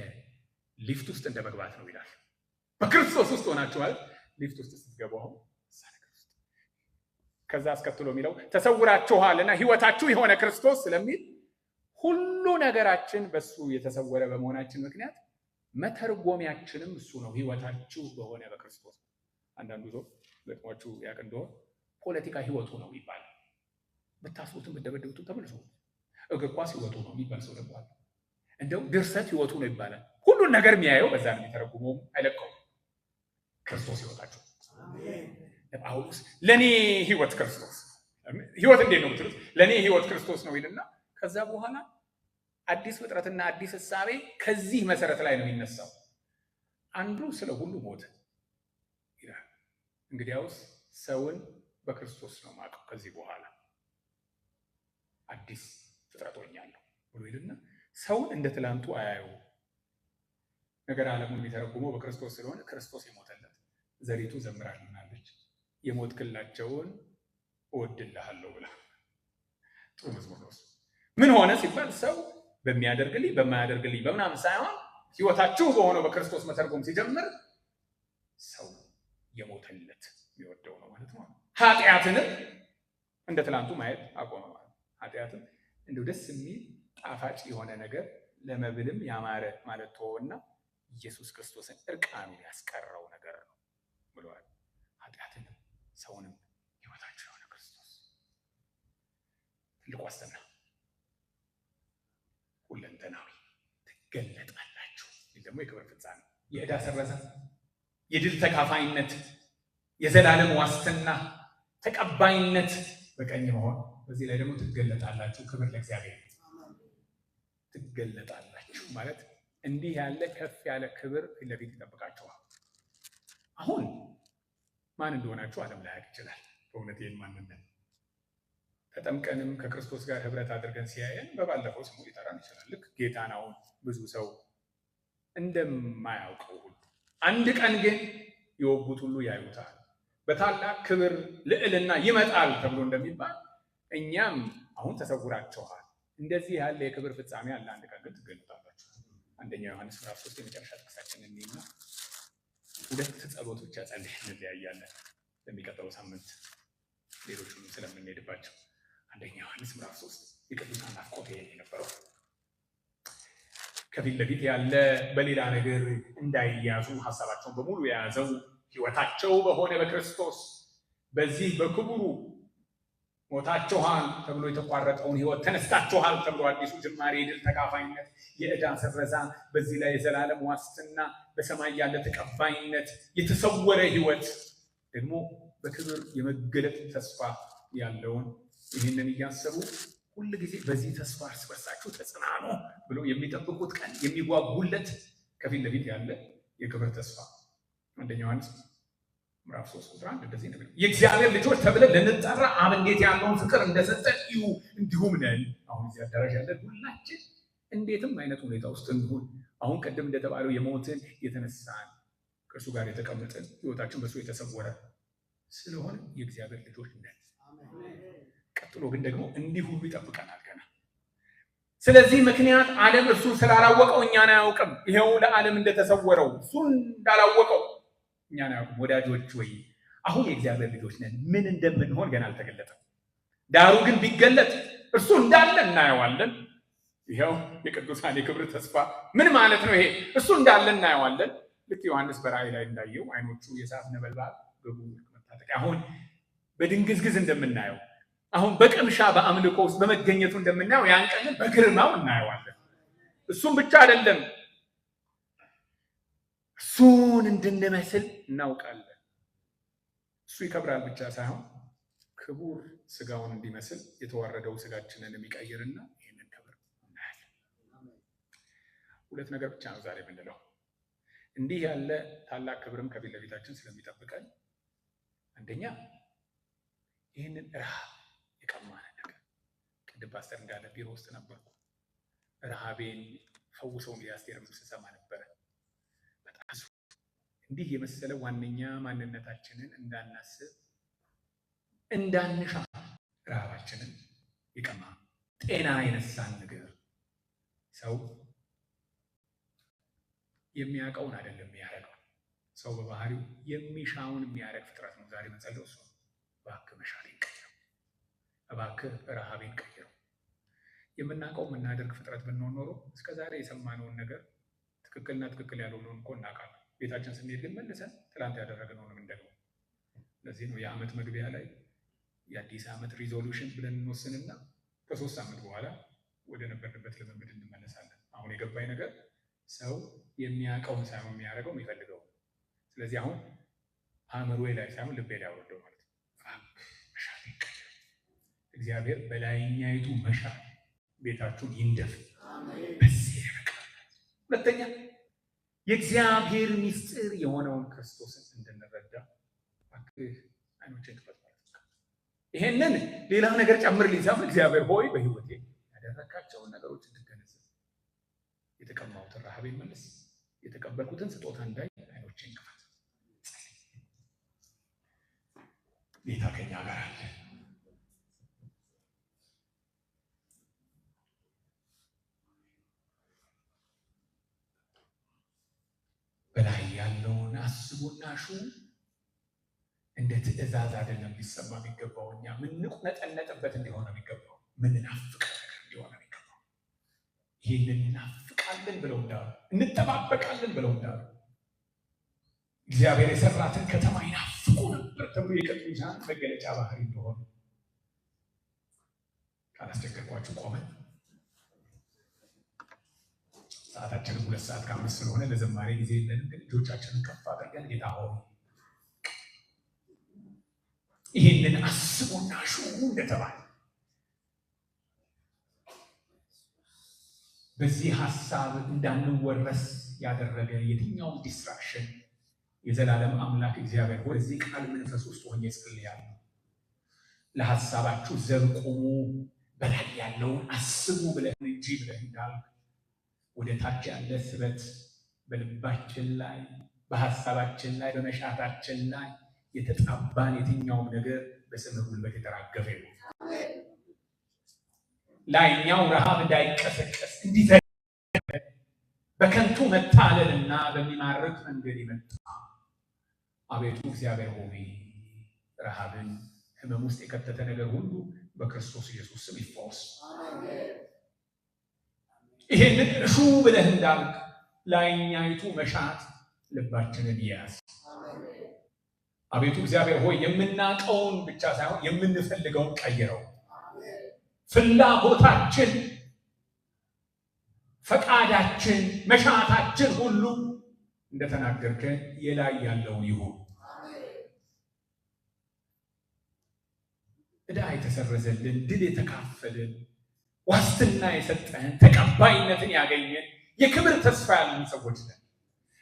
ሊፍት ውስጥ እንደ መግባት ነው ይላል። በክርስቶስ ውስጥ ሆናችሁ ማለት ሊፍት ውስጥ ስትገቡ አሁን ከዛ አስከትሎ የሚለው ተሰውራችኋልና ህይወታችሁ የሆነ ክርስቶስ ስለሚል ሁሉ ነገራችን በሱ የተሰወረ በመሆናችን ምክንያት መተርጎሚያችንም እሱ ነው። ህይወታችሁ በሆነ በክርስቶስ። አንዳንዱ ሰው ገጥሟችሁ ያውቅ እንደሆነ ፖለቲካ ህይወቱ ነው ይባላል። ብታስሩትም ብትደበድቡትም ተመልሶ እግር ኳስ ህይወቱ ነው የሚባል ሰው ደግሞ አለ። እንደው ድርሰት ህይወቱ ነው ይባላል። ሁሉን ነገር የሚያየው በዛ ነው፣ የሚተረጉመውም አይለቀውም። ክርስቶስ ህይወታችሁ። ጳውሎስ ለኔ ህይወት ክርስቶስ። ህይወት እንዴት ነው የምትሉት? ለኔ ህይወት ክርስቶስ ነው ይልና ከዛ በኋላ አዲስ ፍጥረትና አዲስ እሳቤ ከዚህ መሰረት ላይ ነው የሚነሳው። አንዱ ስለ ሁሉ ሞተ ይላል። እንግዲያውስ ሰውን በክርስቶስ ነው የማውቀው፣ ከዚህ በኋላ አዲስ ፍጥረት ሆኛለሁ ብሎ ይልና ሰውን እንደ ትላንቱ አያዩ። ነገር ዓለሙን የሚተረጉመው በክርስቶስ ስለሆነ ክርስቶስ የሞተለት ዘሪቱ ዘምራልናለች። የሞትክላቸውን እወድልሃለሁ ብላ ጥሩ መዝሙር ነው። ምን ሆነ ሲባል ሰው በሚያደርግልኝ በማያደርግልኝ በምናምን ሳይሆን ህይወታችሁ በሆነው በክርስቶስ መተርጎም ሲጀምር ሰው የሞተለት የሚወደው ነው ማለት ነው። ኃጢአትንም እንደ ትላንቱ ማየት አቆመ ማለት ነው። ኃጢአትም እንደው ደስ የሚል ጣፋጭ የሆነ ነገር ለመብልም ያማረ ማለት ተወውና ኢየሱስ ክርስቶስን እርቃኑን ያስቀረው ነገር ነው ብለዋል። ኃጢአትንም ሰውንም ህይወታችሁ የሆነ ክርስቶስ ትልቁ ዋስትና ሁለንተናዊ ትገለጣላችሁ። ይህ ደግሞ የክብር ፍጻሜ፣ የዕዳ ሰረዛ፣ የድል ተካፋይነት፣ የዘላለም ዋስትና፣ ተቀባይነት፣ በቀኝ መሆን። በዚህ ላይ ደግሞ ትገለጣላችሁ። ክብር ለእግዚአብሔር። ትገለጣላችሁ ማለት እንዲህ ያለ ከፍ ያለ ክብር ፊት ለፊት ይጠብቃችኋል። አሁን ማን እንደሆናችሁ ዓለም ላያውቅ ይችላል። በእውነት ይህን ማንነት ተጠምቀንም ከክርስቶስ ጋር ህብረት አድርገን ሲያየን በባለፈው ስሙ ሊጠራን ይችላል። ልክ ጌታን አሁን ብዙ ሰው እንደማያውቀው ሁሉ አንድ ቀን ግን የወጉት ሁሉ ያዩታል፣ በታላቅ ክብር ልዕልና ይመጣል ተብሎ እንደሚባል እኛም አሁን ተሰውራችኋል። እንደዚህ ያለ የክብር ፍጻሜ አለ። አንድ ቀን ግን ትገለጣላችሁ። አንደኛ ዮሐንስ ምዕራፍ 3 የመጨረሻ ጥቅሳችን እንይና ሁለት ጸሎቶች ጸልየን እንለያያለን። ለሚቀጥለው ሳምንት ሌሎቹንም ስለምንሄድባቸው አንደኛ ዮሐንስ ምዕራፍ 3 የቅዱሳን ናፍቆት የነበረው ከፊት ለፊት ያለ በሌላ ነገር እንዳይያዙ ሀሳባቸውን በሙሉ የያዘው ህይወታቸው በሆነ በክርስቶስ በዚህ በክቡሩ ሞታችኋል ተብሎ የተቋረጠውን ህይወት ተነስታችኋል ተብሎ አዲሱ ጅማሬ፣ የድል ተካፋይነት፣ የዕዳ ስረዛ፣ በዚህ ላይ የዘላለም ዋስትና፣ በሰማይ ያለ ተቀባይነት፣ የተሰወረ ህይወት ደግሞ በክብር የመገለጥ ተስፋ ያለውን ይህንን እያሰቡ ሁል ጊዜ በዚህ ተስፋ እርስ በርሳችሁ ተጽናኑ ብሎ የሚጠብቁት ቀን የሚጓጉለት ከፊት ለፊት ያለ የክብር ተስፋ አንደኛ ዮሐንስ ምዕራፍ 3 ቁጥር 1 እንደዚህ ነው። የእግዚአብሔር ልጆች ተብለን ልንጠራ አብ እንዴት ያለውን ፍቅር እንደሰጠን እዩ እንዲሁም ነን። አሁን እዚህ አዳራሽ ያለን ሁላችን እንዴትም አይነት ሁኔታ ውስጥ እንሁን፣ አሁን ቀደም እንደተባለው የሞትን የተነሳን ከእርሱ ጋር የተቀመጥን ህይወታችን በእሱ የተሰወረ ስለሆነ የእግዚአብሔር ልጆች ነን። ቀጥሎ ግን ደግሞ እንዲህ ሁሉ ይጠብቀናል ገና። ስለዚህ ምክንያት ዓለም እርሱን ስላላወቀው እኛን አያውቅም። ይሄው ለዓለም እንደተሰወረው እሱን እንዳላወቀው እኛን አያውቅም። ወዳጆች ወይ አሁን የእግዚአብሔር ልጆች ነን። ምን እንደምንሆን ገና አልተገለጠም። ዳሩ ግን ቢገለጥ እርሱ እንዳለ እናየዋለን። ይሄው የቅዱሳን የክብር ተስፋ ምን ማለት ነው? ይሄ እሱ እንዳለ እናየዋለን። ልክ ዮሐንስ በራእይ ላይ እንዳየው አይኖቹ የእሳት ነበልባል ገቡ መታጠቂያ አሁን በድንግዝግዝ እንደምናየው አሁን በቅምሻ በአምልኮ ውስጥ በመገኘቱ እንደምናየው ያን ቀን በግርማው እናየዋለን። እሱም ብቻ አይደለም፣ እሱን እንድንመስል እናውቃለን። እሱ ይከብራል ብቻ ሳይሆን ክቡር ስጋውን እንዲመስል የተዋረደው ስጋችንን የሚቀይርና ይህንን ክብር እናያለን። ሁለት ነገር ብቻ ነው ዛሬ የምንለው። እንዲህ ያለ ታላቅ ክብርም ከፊት ለፊታችን ስለሚጠብቀን አንደኛ ይህንን ረሃብ የቀማን ነገር ቅድም ፓስተር እንዳለ ቢሮ ውስጥ ነበርኩ። ረሃቤን ፈውሰው የአስቴር ስሰማ ነበረ። በጣም እንዲህ የመሰለ ዋነኛ ማንነታችንን እንዳናስብ እንዳንሻ ረሃባችንን የቀማ ጤና የነሳን ነገር ሰው የሚያውቀውን አይደለም የሚያደርገው። ሰው በባህሪው የሚሻውን የሚያደርግ ፍጥረት ነው። ዛሬ መጸለው እሱ እባክህ መሻሌን ቀይረው፣ እባክህ ረሃቤን ቀይረው። የምናውቀው የምናደርግ ፍጥረት ብንሆን ኖሮ እስከዛሬ የሰማነውን ነገር ትክክልና ትክክል ያልሆነውን እኮ እናውቃለን። ቤታችን ስንሄድ ግን መልሰን ትላንት ያደረግነውን እንደገና። ለዚህ ነው የዓመት መግቢያ ላይ የአዲስ ዓመት ሪዞሉሽን ብለን እንወስንና ከ3 ዓመት በኋላ ወደ ነበርንበት ልምምድ እንመለሳለን። አሁን የገባኝ ነገር ሰው የሚያውቀውን ሳይሆን የሚያደርገው የሚፈልገው። ስለዚህ አሁን አእምሮዬ ላይ ሳይሆን ልቤ ላይ አወርደው ማለት ነው። መሻት ይቀየር። እግዚአብሔር በላይኛይቱ መሻት ቤታችሁን ይንደፍ። በዚህ ይበቃል። ሁለተኛ የእግዚአብሔር ምስጢር የሆነውን ክርስቶስን እንድንረዳ አይኖችን ክፈት ማለት ነው። ይሄንን ሌላ ነገር ጨምር ሊዛም እግዚአብሔር ሆይ በህይወቴ ያደረካቸውን ነገሮች እንድገነዘብ፣ የተቀማሁትን ረሃቤን መልስ፣ የተቀበልኩትን ስጦታ እንዳይ አይኖችን ክፈት። ጌታ ከኛ ጋር አለ። በላይ ያለውን አስቡና ሹ። እንደ ትእዛዝ አይደለም ሊሰማ የሚገባው። እኛ ምንቁነጠነጥበት እንዲሆነ የሚገባው፣ ምንናፍቀው ነገር እንዲሆነ የሚገባው። ይህንን እናፍቃለን ብለው እንዳሉ፣ እንጠባበቃለን ብለው እንዳሉ እግዚአብሔር የሰራትን ከተማ ይናፍቁ ነበር ተብሎ የቅዱሳን መገለጫ ባህሪ እንደሆነ ካላስቸገርኳችሁ ቆመን ሰዓታችንን 2:05 ስለሆነ ለዘማሪ ጊዜ የለንም። ግን እጆቻችንን ከፍ አድርገን ጌታ ሆይ ይህንን አስቡና ሹ እንደተባለ በዚህ ሀሳብ እንዳንወረስ ያደረገ የትኛውም ዲስትራክሽን የዘላለም አምላክ እግዚአብሔር ሆይ በዚህ ቃል መንፈስ ውስጥ ሆኜ ጸልያለሁ። ለሀሳባችሁ ዘብ ቁሙ፣ በላይ ያለውን አስቡ ብለህ እንጂ ብለህ እንዳልክ ወደ ታች ያለ ስበት በልባችን ላይ በሀሳባችን ላይ በመሻታችን ላይ የተጣባን የትኛውም ነገር በስምህ ጉልበት የተራገፈ ነው። ላይኛው ረሃብ እንዳይቀሰቀስ እንዲዘ በከንቱ መታለልና በሚማርክ መንገድ ይመጣ አቤቱ እግዚአብሔር ሆይ ረሃብን ህመም ውስጥ የከተተ ነገር ሁሉ በክርስቶስ ኢየሱስ ስም ይፈወስ። ይሄንን እሹ ብለህ እንዳልክ ላይኛይቱ መሻት ልባችንን ይያዝ። አቤቱ እግዚአብሔር ሆይ የምናውቀውን ብቻ ሳይሆን የምንፈልገውን ቀይረው። ፍላጎታችን፣ ፈቃዳችን፣ መሻታችን ሁሉ እንደተናገርከን የላይ ያለው ይሁን። ዕዳ የተሰረዘልን፣ ድል የተካፈልን፣ ዋስትና የሰጠን፣ ተቀባይነትን ያገኘን፣ የክብር ተስፋ ያለን ሰዎች ነን።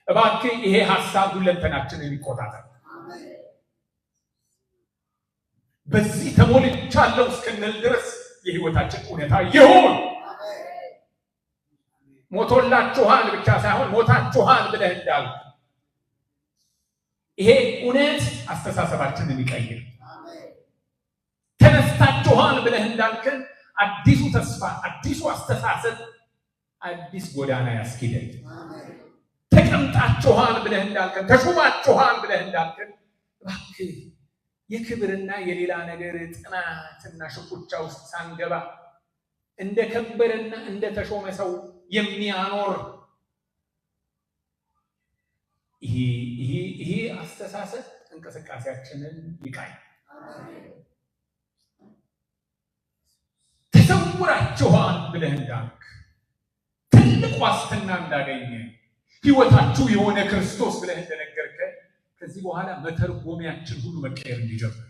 እባክህ ይሄ ሐሳብ ሁለንተናችንን ይቆጣጠር። በዚህ ተሞልቻለሁ እስክንል ድረስ የህይወታችን እውነታ ይሁን። ሞቶላችኋል ብቻ ሳይሆን ሞታችኋል ብለህ እንዳልክ ይሄ እውነት አስተሳሰባችንን ይቀይር። ተነስታችኋል ብለህ እንዳልከን አዲሱ ተስፋ፣ አዲሱ አስተሳሰብ፣ አዲስ ጎዳና ያስኪደን። ተቀምጣችኋል ብለህ እንዳልከን፣ ተሾማችኋል ብለህ እንዳልከን እባክህ የክብርና የሌላ ነገር ጥናትና ሽኩቻ ውስጥ ሳንገባ እንደ ከበረና እንደ ተሾመ ሰው የሚያኖር ይሄ አስተሳሰብ እንቅስቃሴያችንን ይቃኝ። ተሰውራችኋል ብለህ እንዳልክ ትልቅ ዋስትና እንዳገኘ ህይወታችሁ የሆነ ክርስቶስ ብለህ እንደነገርከን ከዚህ በኋላ መተርጎሚያችን ሁሉ መቀየር እንዲጀምር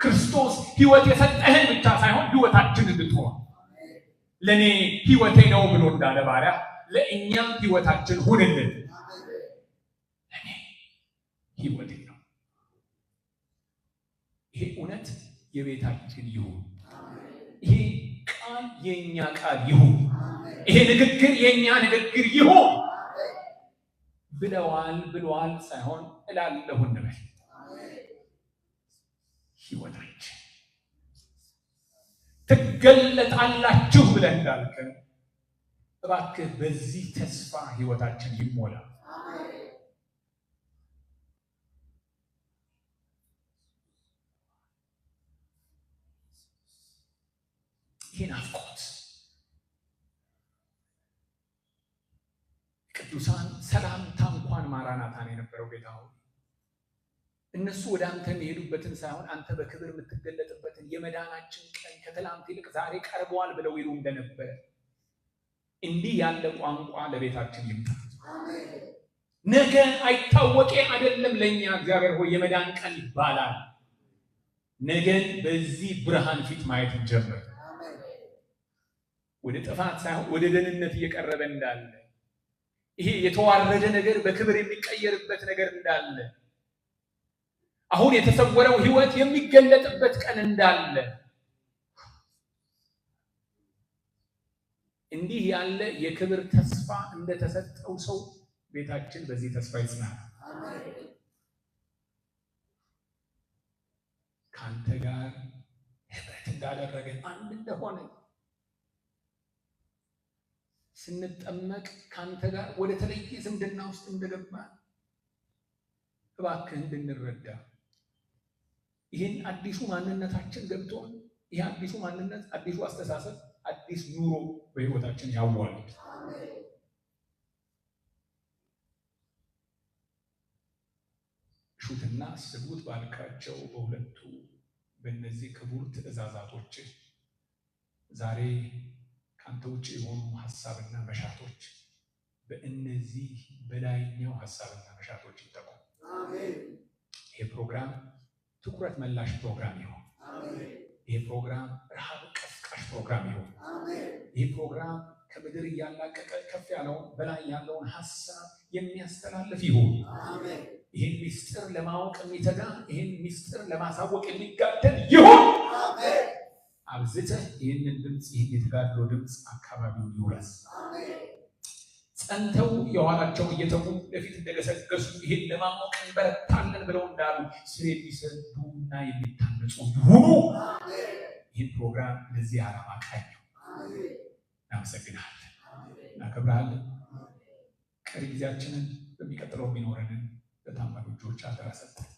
ክርስቶስ ህይወት የሰጠህን ብቻ ሳይሆን ህይወታችን እንድትሆን ለኔ ህይወቴ ነው ብሎ እንዳለ ባሪያ ለእኛም ህይወታችን ሁንልን። ለኔ ህይወቴ ነው። ይሄ እውነት የቤታችን ይሁን። ይሄ ቃል የኛ ቃል ይሁን። ይሄ ንግግር የኛ ንግግር ይሁን። ብለዋል ሳይሆን እላለሁ እንበል። ህይወታችን ትገለጣላችሁ ብለህ እንዳልከን እባክህ በዚህ ተስፋ ህይወታችን ይሞላ። ይህ ናፍቆት ቅዱሳን ሰላምታ እንኳን ማራናታን የነበረው ጌታ ሆይ እነሱ ወደ አንተ የሚሄዱበትን ሳይሆን አንተ በክብር የምትገለጥበትን የመዳናችን ቀን ከትላንት ይልቅ ዛሬ ቀርበዋል ብለው ይሉ እንደነበረ እንዲህ ያለ ቋንቋ ለቤታችን ይምጣ። ነገ አይታወቄ አይደለም ለኛ እግዚአብሔር ሆይ የመዳን ቀን ይባላል። ነገን በዚህ ብርሃን ፊት ማየት እንጀምር። ወደ ጥፋት ሳይሆን ወደ ደህንነት እየቀረበ እንዳለ ይሄ የተዋረደ ነገር በክብር የሚቀየርበት ነገር እንዳለ አሁን የተሰወረው ህይወት የሚገለጥበት ቀን እንዳለ እንዲህ ያለ የክብር ተስፋ እንደተሰጠው ሰው ቤታችን በዚህ ተስፋ ይጽናል። ካንተ ጋር ህብረት እንዳደረገን አንድ እንደሆነ ስንጠመቅ ካንተ ጋር ወደ ተለየ ዝምድና ውስጥ እንደገባን እባክህ እንድንረዳ ይህን አዲሱ ማንነታችን ገብቶን ይህ አዲሱ ማንነት አዲሱ አስተሳሰብ አዲስ ኑሮ በህይወታችን ያዋልድ። ሹትና አስቡት ባልካቸው በሁለቱ በእነዚህ ክቡር ትእዛዛቶች ዛሬ ካንተ ውጭ የሆኑ ሐሳብና መሻቶች በእነዚህ በላይኛው ሐሳብና መሻቶች ይጠቁ። ይሄ ፕሮግራም ትኩረት መላሽ ፕሮግራም ይሁን። ይሄ ፕሮግራም ረሃብ ቀስቃሽ ፕሮግራም ይሁን። ይሄ ፕሮግራም ከምድር እያላቀቀ ከፍ ያለውን በላይ ያለውን ሐሳብ የሚያስተላልፍ ይሁን። ይህን ሚስጥር ለማወቅ የሚተጋ ይህን ሚስጥር ለማሳወቅ የሚጋደል ይሁን። አብዝተህ ይህንን ድምፅ ይህን የተጋድሎ ድምፅ አካባቢውን ይውረስ። ጸንተው የኋላቸው እየተዉ ለፊት እንደገሰገሱ ይህን ለማወቅ እንበረታለን ብለው እንዳሉ ስር የሚሰዱና የሚታነጹ ይሁኑ። ይህን ፕሮግራም ለዚህ ዓላማ ቃኘው። እናመሰግናለን፣ እናከብርሃለን። ቀሪ ጊዜያችንን በሚቀጥለው የሚኖረንን በታማኝ እጆች አደራ ሰጠን።